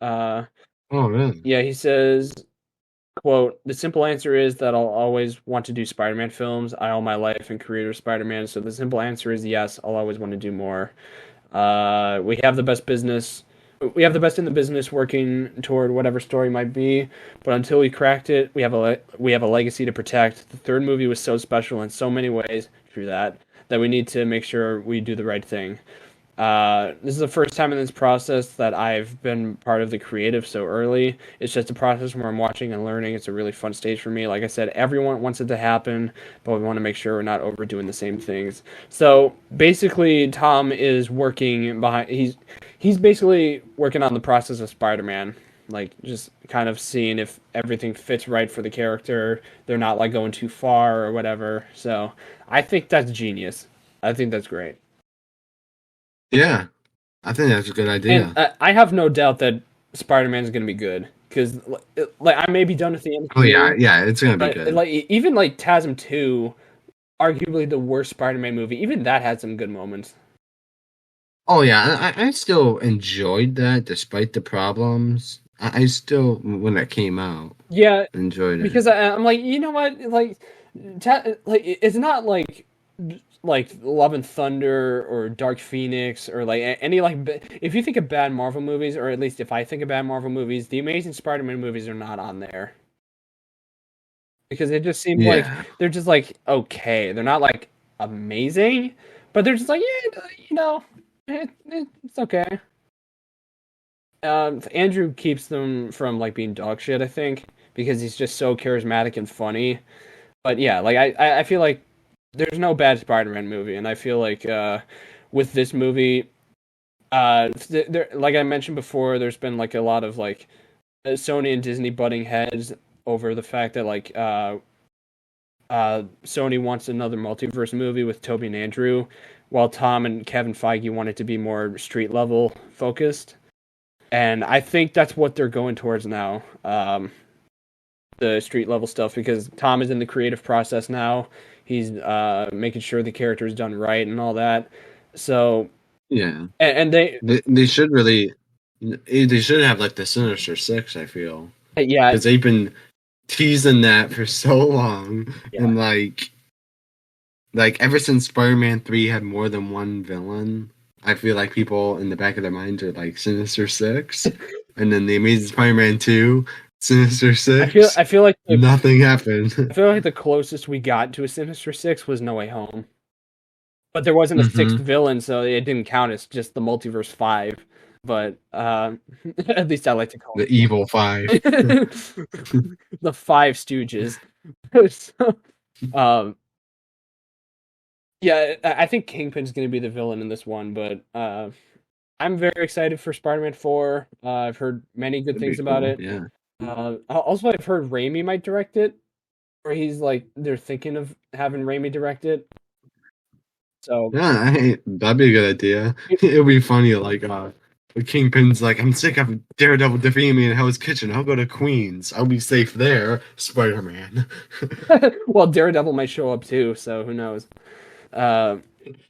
Uh, Oh, really? yeah, he says, "Quote: The simple answer is that I'll always want to do Spider-Man films. I owe my life and career to Spider-Man, so the simple answer is yes. I'll always want to do more. We have the best business. We have the best in the business working toward whatever story might be, but until we cracked it, we have a legacy to protect. The third movie was so special in so many ways, through that we need to make sure we do the right thing. This is the first time in this process that I've been part of the creative so early. It's just a process where I'm watching and learning. It's a really fun stage for me. Like I said, everyone wants it to happen, but we want to make sure we're not overdoing the same things. So basically, Tom is working behind. He's basically working on the process of Spider-Man. Like just kind of seeing if everything fits right for the character. They're not like going too far or whatever. So I think that's genius. I think that's great. Yeah. I think that's a good And idea. I have no doubt that Spider-Man is going to be good because like I may be done with the Oh yeah, MCU, yeah, it's gonna be but good. like even like TASM 2, arguably the worst Spider-Man movie, even that had some good moments. Oh yeah, I still enjoyed that despite the problems. I still, when it came out, Yeah, enjoyed it. because I'm like, you know what, like it's not like Love and Thunder or Dark Phoenix or like any like if you think of bad Marvel movies, or at least if I think of bad Marvel movies, the Amazing Spider-Man movies are not on there. Because it just seems like Yeah. they're just like okay. They're not like amazing, but they're just like yeah, it's okay. Andrew keeps them from like being dog shit, I think, because he's just so charismatic and funny. But yeah, like I feel like there's no bad Spider-Man movie, and I feel like with this movie, there like I mentioned before, there's been like a lot of like Sony and Disney butting heads over the fact that like Sony wants another multiverse movie with Toby and Andrew, while Tom and Kevin Feige want it to be more street level focused. And I think that's what they're going towards now, the street level stuff, because Tom is in the creative process now. He's making sure the character is done right and all that. So, Yeah. and they, They should really, they should have like the Sinister Six, I feel. yeah, Because they've been teasing that for so long. yeah. And like ever since Spider-Man 3 had more than one villain, I feel like people in the back of their minds are like Sinister Six. And then the Amazing Spider-Man 2, Sinister Six, I feel like nothing happened. I feel like the closest we got to a Sinister Six was No Way Home, but there wasn't a sixth hmm villain, so it didn't count as just the Multiverse Five. But at least I like to call The Evil Five. it the Five Stooges. So, um, yeah, I think Kingpin's going to be the villain in this one, but I'm very excited for Spider-Man 4. I've heard many good That'd be things about cool. it. Yeah. Also, I've heard Raimi might direct it, or he's like they're thinking of having Raimi direct it. So Yeah, that'd be a good idea. It'd be funny, like Kingpin's like, I'm sick of Daredevil defeating me in Hell's Kitchen. I'll go to Queens. I'll be safe there. Spider-Man. Well, Daredevil might show up too, so who knows?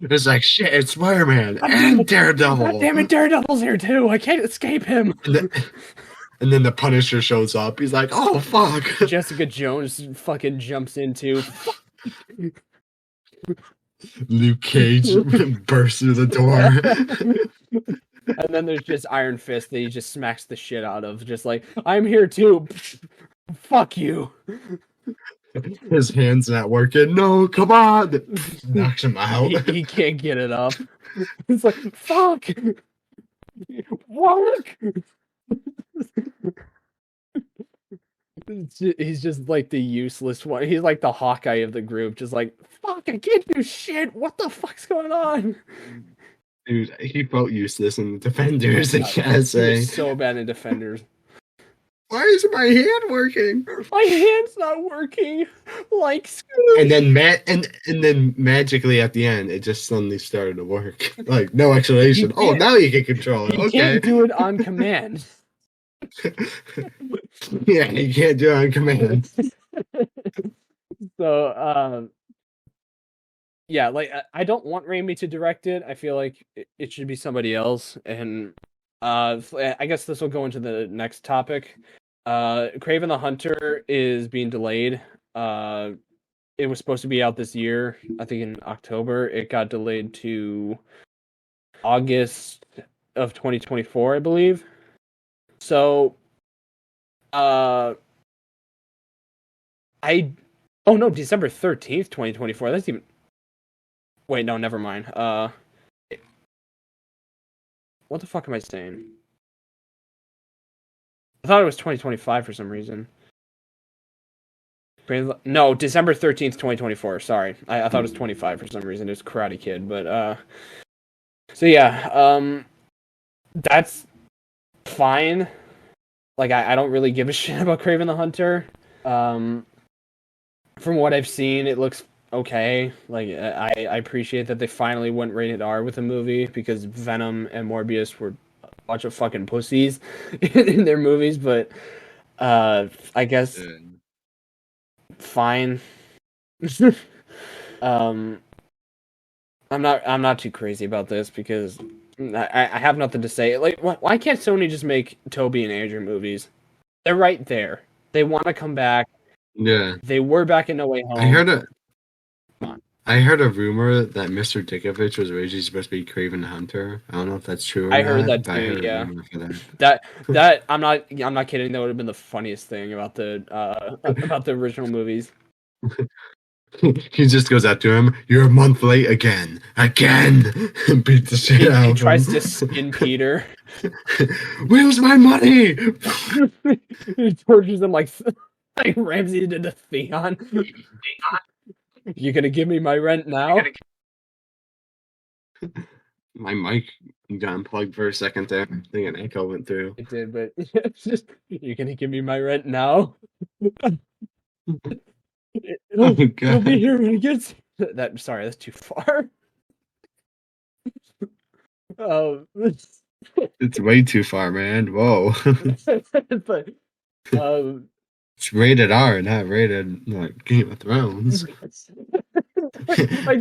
It's like, shit, it's Spider-Man God damn and it! God Daredevil. damn it! Daredevil's here too. I can't escape him. And then the Punisher shows up. He's like, oh, fuck. Jessica Jones fucking jumps into. Luke Cage bursts through the door. And then there's just Iron Fist that he just smacks the shit out of. Just like, I'm here too. Fuck you. His hand's not working. No, come on. Knocks him out. He can't get it up. It's like, fuck. Work. He's just like the useless one. He's like the Hawkeye of the group. Just like, fuck, I can't do shit. What the fuck's going on? Dude, he felt useless in the Defenders, I gotta He say. was so bad in Defenders. Why is my hand working? My hand's not working. Like And then then magically at the end, it just suddenly started to work. Like no explanation. Oh, now you can control it. You Okay. can't do it on command. Yeah, you can't do it on command. So, yeah, like I don't want Raimi to direct it. I feel like it should be somebody else. And I guess this will go into the next topic. Kraven the Hunter is being delayed. It was supposed to be out this year. I think in October. It got delayed to August of 2024, I believe. So, December 13th, 2024. That's even. Wait, no, never mind. What the fuck am I saying? I thought it was 2025 for some reason. No, December 13th, 2024. Sorry. I thought it was 25 for some reason. It's Karate Kid, but so yeah, that's fine. Like I don't really give a shit about Kraven the Hunter. From what I've seen, it looks okay. Like I appreciate that they finally went rated R with the movie because Venom and Morbius were a bunch of fucking pussies in their movies, but I guess fine. I'm not too crazy about this because I have nothing to say. Like why can't Sony just make Toby and Andrew movies? They're right there. They want to come back. Yeah. They were back in No Way Home. I heard a rumor that Mr. Dickovich was originally supposed to be Kraven the Hunter. I don't know if that's true or I not. heard that too, yeah. That I'm not kidding. That would have been the funniest thing about the original movies. He just goes out to him. You're a month late again, and beat the shit out of him. He tries to skin Peter. Where's my money? He tortures him like Ramsey did to Theon. You gonna give me my rent now? My mic got unplugged for a second there. I think an echo went through. It did, but it's just, you gonna give me my rent now? It'll be here when it gets. Sorry, that's too far. It's way too far, man. Whoa. But it's rated R, not rated like Game of Thrones. Like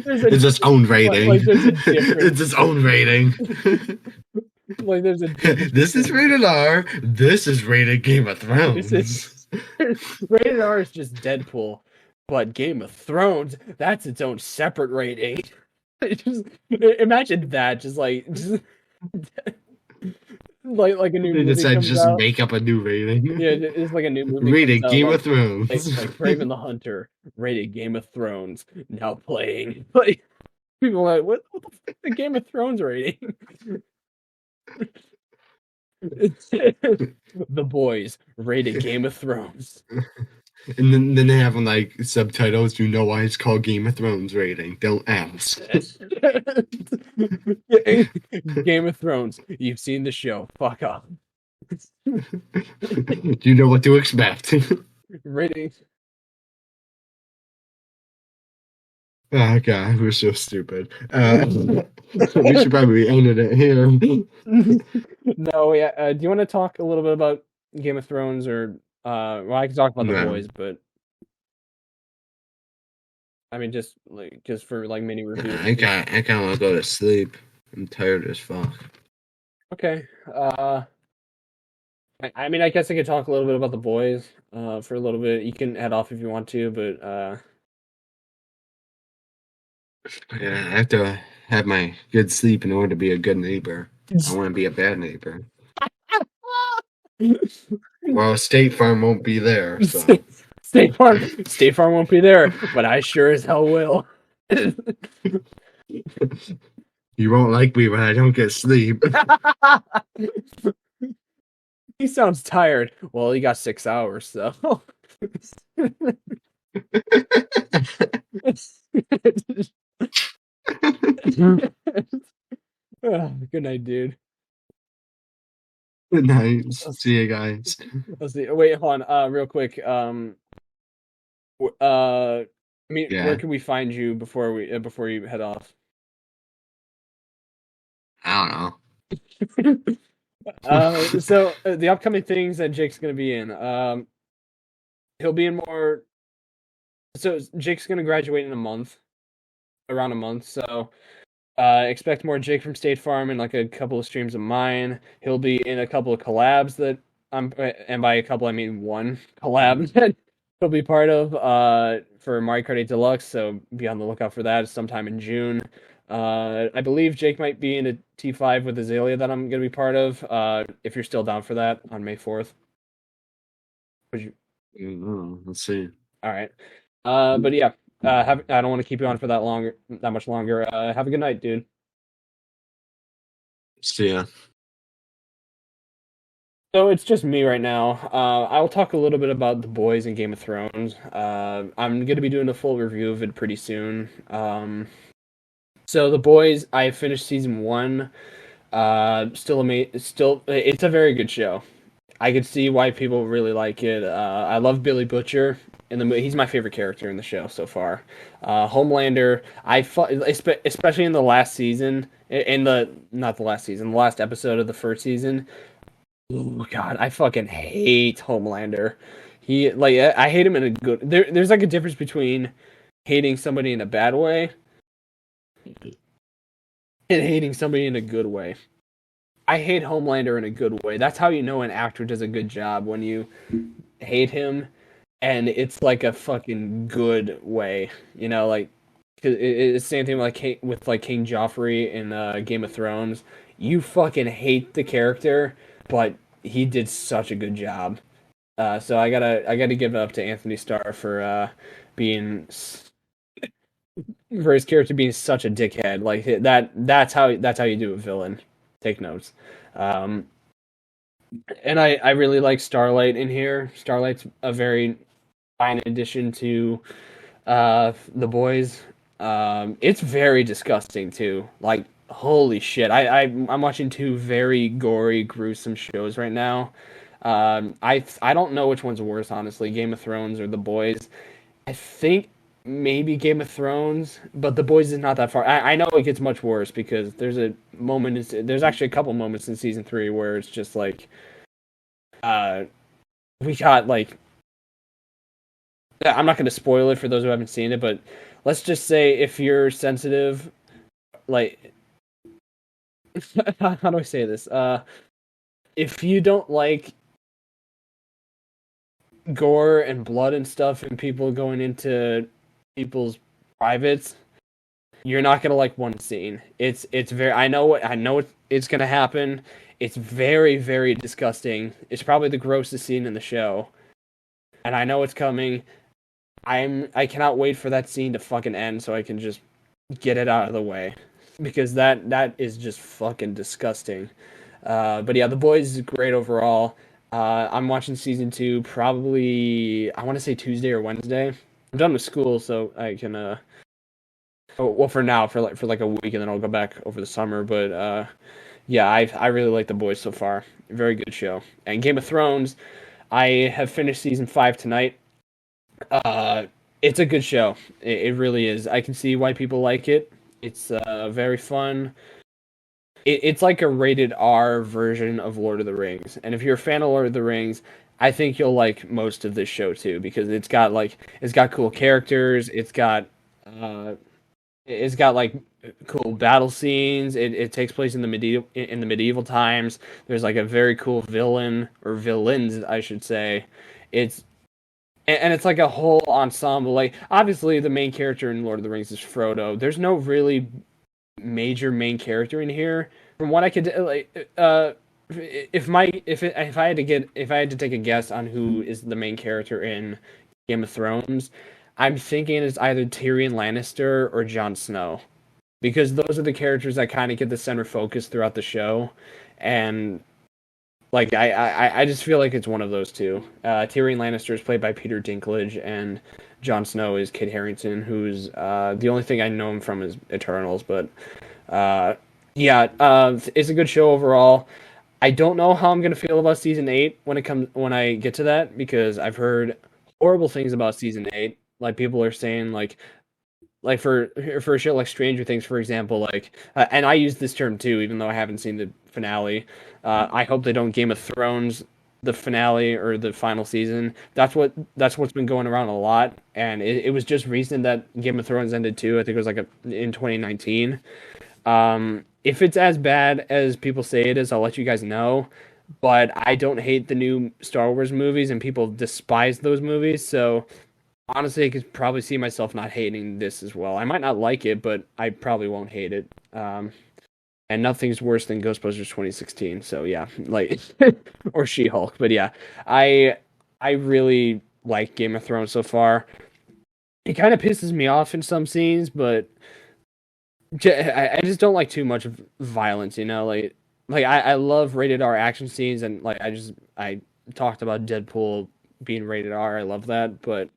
it's its own rating. Like there's a difference. It's its own rating. Like there's a difference. This is rated R. This is rated Game of Thrones. Rated R is just Deadpool, but Game of Thrones, that's its own separate rating. Imagine that, just like a new movie. They decide to just make up a new rating. Yeah, it's like a new movie. Rated Game of Thrones. Like Kraven the Hunter, rated Game of Thrones, now playing. Like people are like, what the fuck is the Game of Thrones rating? The Boys, rated Game of Thrones. And then they have like subtitles. You know why it's called Game of Thrones rating? Don't ask. Game of Thrones. You've seen the show. Fuck off. You know what to expect. Rating. Oh god, we're so stupid. We should probably end it here. No, yeah. Do you want to talk a little bit about Game of Thrones, or well, I can talk about the No, boys, but I mean, just for like mini review. I kind of want to go to sleep. I'm tired as fuck. Okay. I mean, I guess I could talk a little bit about the boys, for a little bit. You can head off if you want to, but Yeah, I have to have my good sleep in order to be a good neighbor. I want to be a bad neighbor. Well, State Farm won't be there, so State Farm won't be there, but I sure as hell will. you won't like me when I don't get sleep. He sounds tired. Well, he got 6 hours, so. Good night, dude. Good night. I'll, See you guys. I'll see. Wait, hold on. Real quick. I mean, where Yeah, can we find you before you head off? I The upcoming things that Jake's gonna be in. He'll be in more. So Jake's gonna graduate in a month, around a month. So expect more Jake from State Farm and like a couple of streams of mine. He'll be in a couple of collabs that and by a couple I mean one collab that he'll be part of for Mario Kart 8 Deluxe. So be on the lookout for that sometime in June. I believe Jake might be in a T5 with Azalea that I'm gonna be part of. If you're still down for that on May 4th. Would you? know. Let's see. All right. But yeah. I don't want to keep you on for that much longer. Have a good night, dude. See ya. So it's just me right now. I'll talk a little bit about the boys and Game of Thrones. I'm gonna be doing a full review of it pretty soon. So the boys, I finished season one. Still, it's a very good show. I could see why people really like it. I love Billy Butcher, he's my favorite character in the show so far. Homelander, especially in the last season, in the not the last season, the last episode of the first season. Oh God, I fucking hate Homelander. He like I hate him in a good. There's like a difference between hating somebody in a bad way and hating somebody in a good way. I hate Homelander in a good way. That's how you know an actor does a good job, when you hate him and it's like a fucking good way. You know, like it's the same thing with like King Joffrey in Game of Thrones. You fucking hate the character, but he did such a good job. So I gotta give it up to Anthony Starr for being for his character being such a dickhead. Like that's how you do a villain. Take notes. Um, and I really like Starlight in here. Starlight's a very fine addition to the boys. It's very disgusting too. Like holy shit. I'm watching two very gory, gruesome shows right now. I don't know which one's worse, honestly, Game of Thrones or The Boys. I think maybe Game of Thrones, but The Boys is not that far. I know it gets much worse because there's actually a couple moments in season three where it's just like uh we got like I'm not going to spoil it for those who haven't seen it, but let's just say if you're sensitive, like how do I say this? If you don't like gore and blood and stuff and people going into people's privates, you're not gonna like one scene. It's very I know it's gonna happen. It's very very disgusting. It's probably the grossest scene in the show, and I know it's coming. I cannot wait for that scene to fucking end so I can just get it out of the way, because that is just fucking disgusting. But yeah, The Boys is great overall. I'm watching season two probably I want to say Tuesday or Wednesday. I'm done with school, so I can well for now for like a week, and then I'll go back over the summer. But yeah, I really like The Boys so far. Very good show. And Game of Thrones, I have finished season five tonight. Uh, it's a good show. It really is. I can see why people like it. It's very fun. It's like a rated R version of Lord of the Rings. And if you're a fan of Lord of the Rings, I think you'll like most of this show too because it's got cool characters. Uh, it's got like cool battle scenes. It takes place in the medieval times. There's like a very cool villain or villains, I should say. It's and it's like a whole ensemble. Like obviously, the main character in Lord of the Rings is Frodo. There's no really major main character in here. From what I could like, if I had to take a guess on who is the main character in Game of Thrones, I'm thinking it's either Tyrion Lannister or Jon Snow because those are the characters that kind of get the center focus throughout the show, and like I just feel like it's one of those two. Tyrion Lannister is played by Peter Dinklage, and Jon Snow is Kit Harington, who's the only thing I know him from is Eternals. But it's a good show overall. I don't know how I'm gonna feel about season 8 when I get to that because I've heard horrible things about season 8. Like people are saying like for a show like Stranger Things, for example, and I use this term too, even though I haven't seen the finale. I hope they don't Game of Thrones the finale or the final season. That's what's been going around a lot, and it was just recent that Game of Thrones ended too. I think it was in 2019. If it's as bad as people say it is, I'll let you guys know. But I don't hate the new Star Wars movies, and people despise those movies, so honestly, I could probably see myself not hating this as well. I might not like it, but I probably won't hate it. And nothing's worse than Ghostbusters 2016. So yeah, like or She-Hulk. But yeah, I really like Game of Thrones so far. It kind of pisses me off in some scenes, but I just don't like too much violence. You know, I love rated R action scenes, and I talked about Deadpool being rated R. I love that, but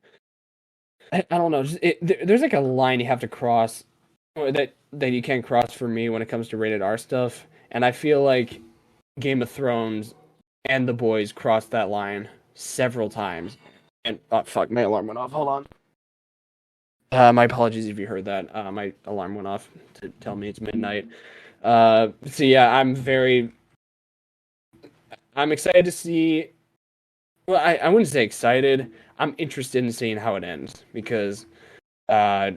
I don't know. There's like a line you have to cross, or that you can't cross for me when it comes to rated R stuff, and I feel like Game of Thrones and The Boys crossed that line several times. And oh fuck, my alarm went off. Hold on. My apologies if you heard that. My alarm went off to tell me it's midnight. So yeah, I'm excited to see. Well, I wouldn't say excited. I'm interested in seeing how it ends because uh,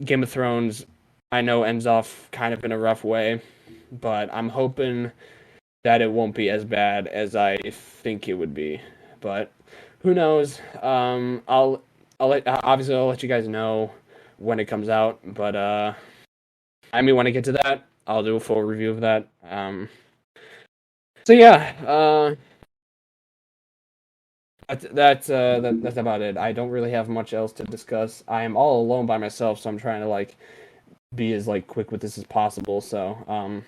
Game of Thrones, I know, ends off kind of in a rough way, but I'm hoping that it won't be as bad as I think it would be. But who knows? I'll let you guys know when it comes out. But when I get to that, I'll do a full review of that. So yeah, that's about it. I don't really have much else to discuss. I am all alone by myself, so I'm trying to be as quick with this as possible. So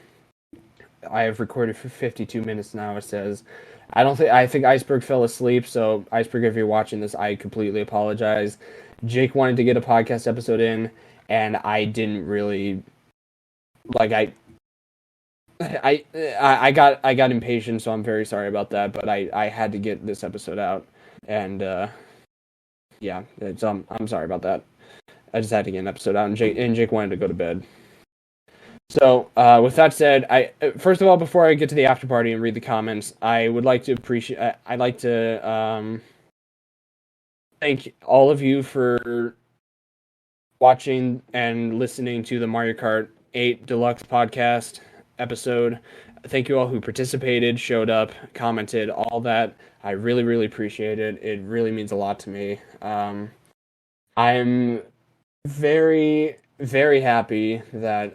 I have recorded for 52 minutes now. It says I think Iceberg fell asleep. So Iceberg, if you're watching this, I completely apologize. Jake wanted to get a podcast episode in, and I didn't really like I got impatient, so I'm very sorry about that. But I had to get this episode out, and yeah, I'm sorry about that. I just had to get an episode out, and Jake wanted to go to bed. So with that said, I first of all, before I get to the after party and read the comments, I would like to appreciate. I'd like to thank all of you for watching and listening to the Mario Kart 8 Deluxe podcast episode. Thank you all who participated, showed up, commented, all that. I really, really appreciate it. It really means a lot to me. I'm very, very happy that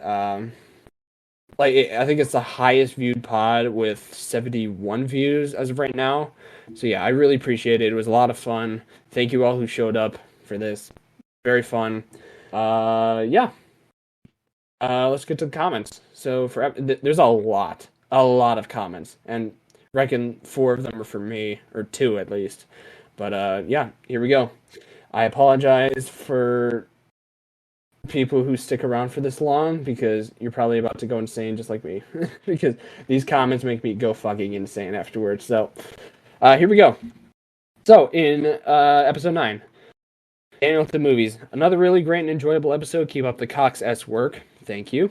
I think it's the highest viewed pod with 71 views as of right now. So yeah, I really appreciate it. It was a lot of fun. Thank you all who showed up for this. Very fun. Yeah. Let's get to the comments. So there's a lot of comments, and reckon 4 of them are for me, or 2 at least. But yeah, here we go. I apologize for people who stick around for this long because you're probably about to go insane just like me because these comments make me go fucking insane afterwards. So here we go. So in episode 9, Daniel with the movies. Another really great and enjoyable episode. Keep up the Cox-esque work. Thank you.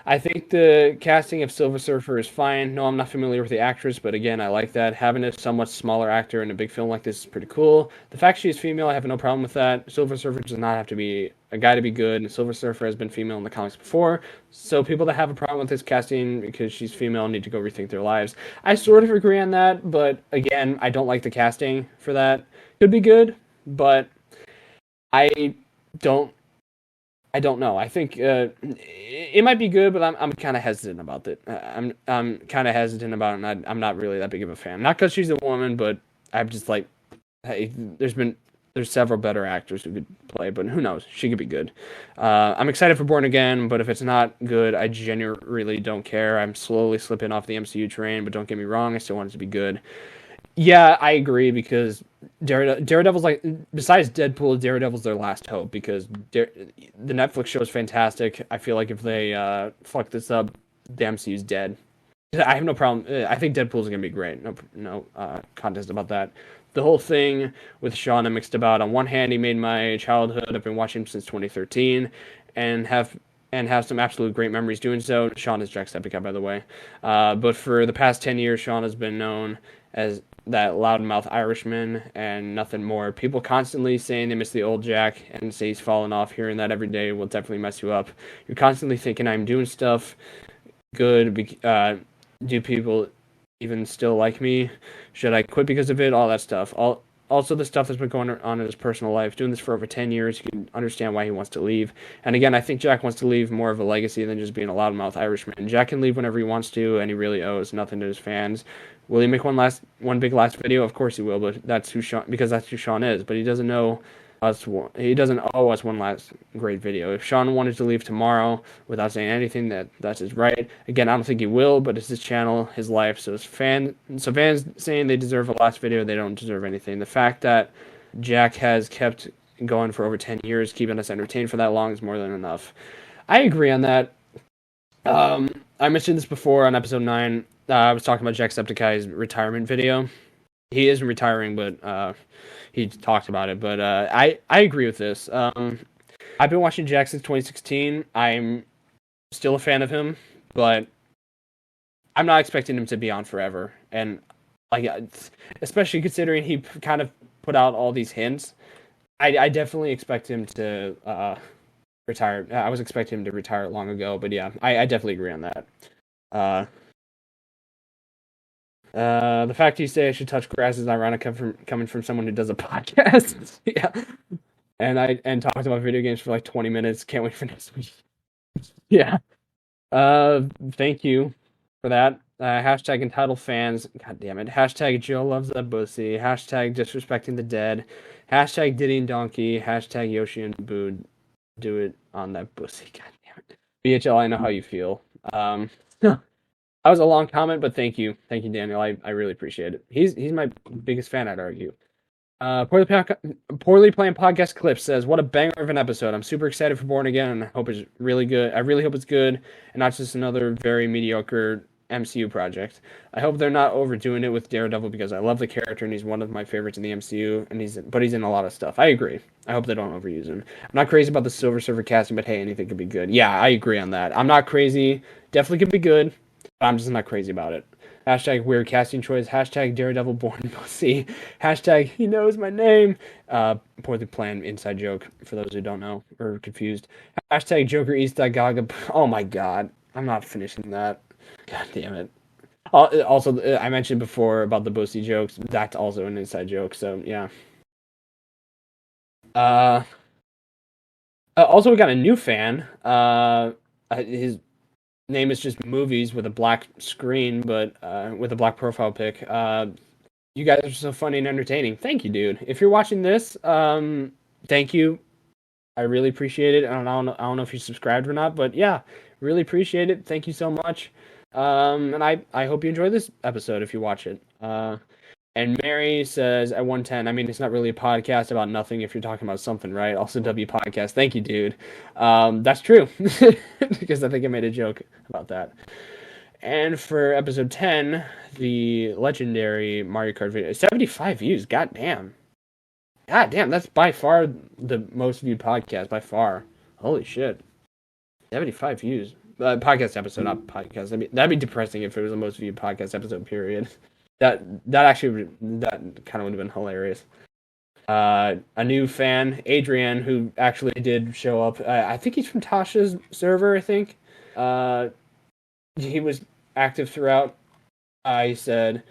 I think the casting of Silver Surfer is fine. No, I'm not familiar with the actress, but again, I like that. Having a somewhat smaller actor in a big film like this is pretty cool. The fact she is female, I have no problem with that. Silver Surfer does not have to be a guy to be good, and Silver Surfer has been female in the comics before. So people that have a problem with this casting because she's female need to go rethink their lives. I sort of agree on that, but again, I don't like the casting for that. Could be good, but I don't I don't know. I think it might be good, but I'm kind of hesitant about it. I'm kind of hesitant about it, and I'm not really that big of a fan. Not because she's a woman, but I'm just like, hey, there's several better actors who could play, but who knows? She could be good. I'm excited for Born Again, but if it's not good, I genuinely don't care. I'm slowly slipping off the MCU train, but don't get me wrong, I still want it to be good. Yeah, I agree because Daredevil's like besides Deadpool, Daredevil's their last hope because the Netflix show is fantastic. I feel like if they fuck this up, the MCU's dead. I have no problem. I think Deadpool's gonna be great. No contest about that. The whole thing with Sean, I'm mixed about. On one hand, he made my childhood. I've been watching him since 2013, and have some absolute great memories doing so. Sean is Jacksepticeye, by the way. But for the past 10 years, Sean has been known as that loudmouth Irishman and nothing more. People constantly saying they miss the old Jack and say he's fallen off. Hearing that every day will definitely mess you up. You're constantly thinking I'm doing stuff good. Do people even still like me? Should I quit because of it? All that stuff. Also the stuff that's been going on in his personal life. Doing this for over 10 years, you can understand why he wants to leave. And again, I think Jack wants to leave more of a legacy than just being a loudmouth Irishman. Jack can leave whenever he wants to, and he really owes nothing to his fans. Will he make one big last video? Of course he will, but that's who Sean, because that's who Sean is. But he doesn't know us. He doesn't owe us one last great video. If Sean wanted to leave tomorrow without saying anything, that's his right. Again, I don't think he will, but it's his channel, his life. So fans saying they deserve a last video, they don't deserve anything. The fact that Jack has kept going for over 10 years, keeping us entertained for that long is more than enough. I agree on that. I mentioned this before on episode 9. I was talking about Jacksepticeye's retirement video. He isn't retiring, but he talked about it. But I agree with this. I've been watching Jack since 2016. I'm still a fan of him, but I'm not expecting him to be on forever. And like, especially considering he kind of put out all these hints, I definitely expect him to retire. I was expecting him to retire long ago, but yeah, I definitely agree on that. Uh, the fact you say I should touch grass is ironic coming from someone who does a podcast. Yeah, and talked about video games for like 20 minutes. Can't wait for next week. Yeah. Thank you for that. Hashtag entitled fans. God damn it. Hashtag Joe loves that pussy. Hashtag disrespecting the dead. Hashtag Diddy and Donkey. Hashtag Yoshi and Boo. Do it on that pussy. God damn it. BHL, I know how you feel. That was a long comment, but thank you. Thank you, Daniel. I really appreciate it. He's my biggest fan, I'd argue. Poorly Planned Podcast Clip says, what a banger of an episode. I'm super excited for Born Again, and I hope it's really good. I really hope it's good, and not just another very mediocre MCU project. I hope they're not overdoing it with Daredevil because I love the character, and he's one of my favorites in the MCU, and he's in a lot of stuff. I agree. I hope they don't overuse him. I'm not crazy about the Silver Surfer casting, but hey, anything could be good. Yeah, I agree on that. I'm not crazy. Definitely could be good, but I'm just not crazy about it. Hashtag weird casting choice. Hashtag Daredevil born pussy. Hashtag he knows my name. Poorly planned inside joke for those who don't know or confused. Hashtag Joker East Gaga. Oh my god. I'm not finishing that. God damn it. Also, I mentioned before about the pussy jokes. That's also an inside joke. So yeah. Also, we got a new fan. His name is just movies with a black screen, but with a black profile pic. You guys are so funny and entertaining. Thank you, dude. If you're watching this, thank you. I really appreciate it. I don't know if you subscribed or not, but yeah, really appreciate it. Thank you so much. And I hope you enjoy this episode if you watch it. And Mary says at 110, I mean, it's not really a podcast about nothing if you're talking about something, right? Also, W podcast. Thank you, dude. That's true. Because I think I made a joke about that. And for episode 10, the legendary Mario Kart video, 75 views. God damn. God damn, that's by far the most viewed podcast, by far. Holy shit. 75 views. Podcast episode, not podcast. That'd be depressing if it was the most viewed podcast episode, period. That kind of would have been hilarious. A new fan, Adrian, who actually did show up. I think he's from Tasha's server, I think. Uh, he was active throughout. I said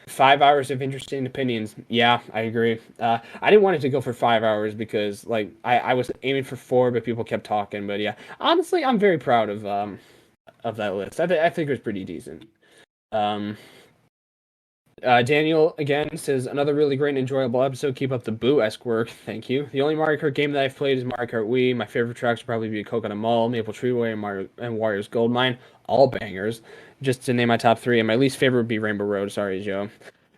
5 hours of interesting opinions. Yeah, I agree. I didn't want it to go for 5 hours because like I was aiming for 4, but people kept talking. But yeah, honestly, I'm very proud of that list. I think it was pretty decent. Um, Daniel again says another really great and enjoyable episode. Keep up the boo-esque work. Thank you. The only Mario Kart game that I've played is Mario Kart Wii. My favorite tracks would probably be Coconut Mall, Maple Treeway, and Warriors Gold Mine. All bangers. Just to name my top 3, and my least favorite would be Rainbow Road. Sorry, Joe.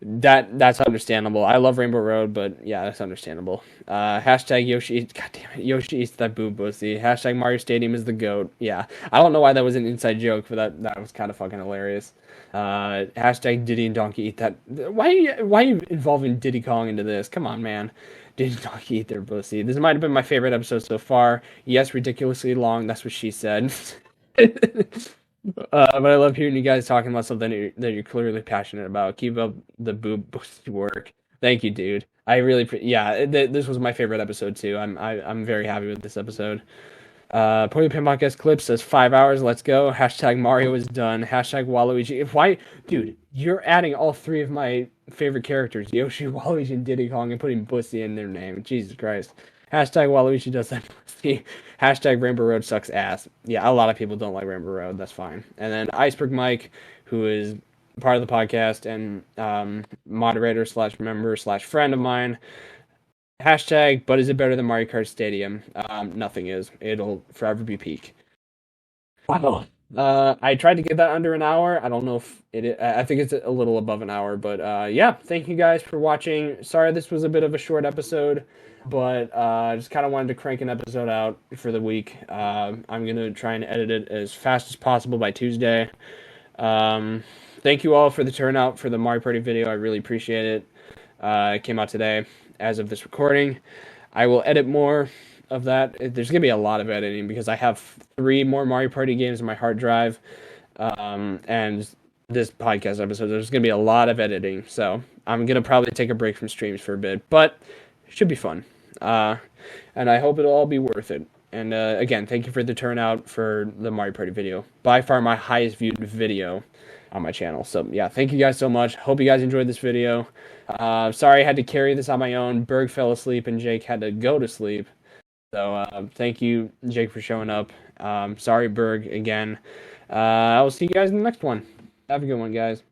That's understandable. I love Rainbow Road, but yeah, that's understandable. Hashtag Yoshi. God damn it, Yoshi eats that boo pussy. Hashtag Mario Stadium is the goat. Yeah, I don't know why that was an inside joke, but that was kind of fucking hilarious. Hashtag Diddy and Donkey eat that. Why are you involving Diddy Kong into this? Come on, man. Diddy and Donkey eat their pussy. This might have been my favorite episode so far. Yes, ridiculously long. That's what she said. But I love hearing you guys talking about something that you're clearly passionate about. Keep up the boob work. Thank you, dude. I really, yeah. This was my favorite episode too. I'm very happy with this episode. Pony Pin Podcast Clip says 5 hours. Let's go. Hashtag Mario is done. Hashtag Waluigi. Why, dude? You're adding all 3 of my favorite characters: Yoshi, Waluigi, and Diddy Kong, and putting pussy in their name. Jesus Christ. Hashtag Waluigi does that pussy. Hashtag Rainbow Road sucks ass. Yeah, a lot of people don't like Rainbow Road. That's fine. And then Iceberg Mike, who is part of the podcast and moderator slash member slash friend of mine. Hashtag, but is it better than Mario Kart Stadium? Nothing is. It'll forever be peak. Wow. I tried to get that under an hour. I don't know if I think it's a little above an hour, but yeah. Thank you guys for watching. Sorry this was a bit of a short episode, but just kind of wanted to crank an episode out for the week. I'm gonna try and edit it as fast as possible by Tuesday. Thank you all for the turnout for the Mario Party video. I really appreciate it. It came out today as of this recording. I will edit more of that. There's going to be a lot of editing because I have 3 more Mario Party games in my hard drive. And this podcast episode, there's going to be a lot of editing. So I'm going to probably take a break from streams for a bit, but it should be fun. And I hope it'll all be worth it. And again, thank you for the turnout for the Mario Party video. By far my highest viewed video on my channel. So yeah, thank you guys so much. Hope you guys enjoyed this video. Sorry I had to carry this on my own. Berg fell asleep and Jake had to go to sleep. So thank you, Jake, for showing up. Sorry, Berg, again. I will see you guys in the next one. Have a good one, guys.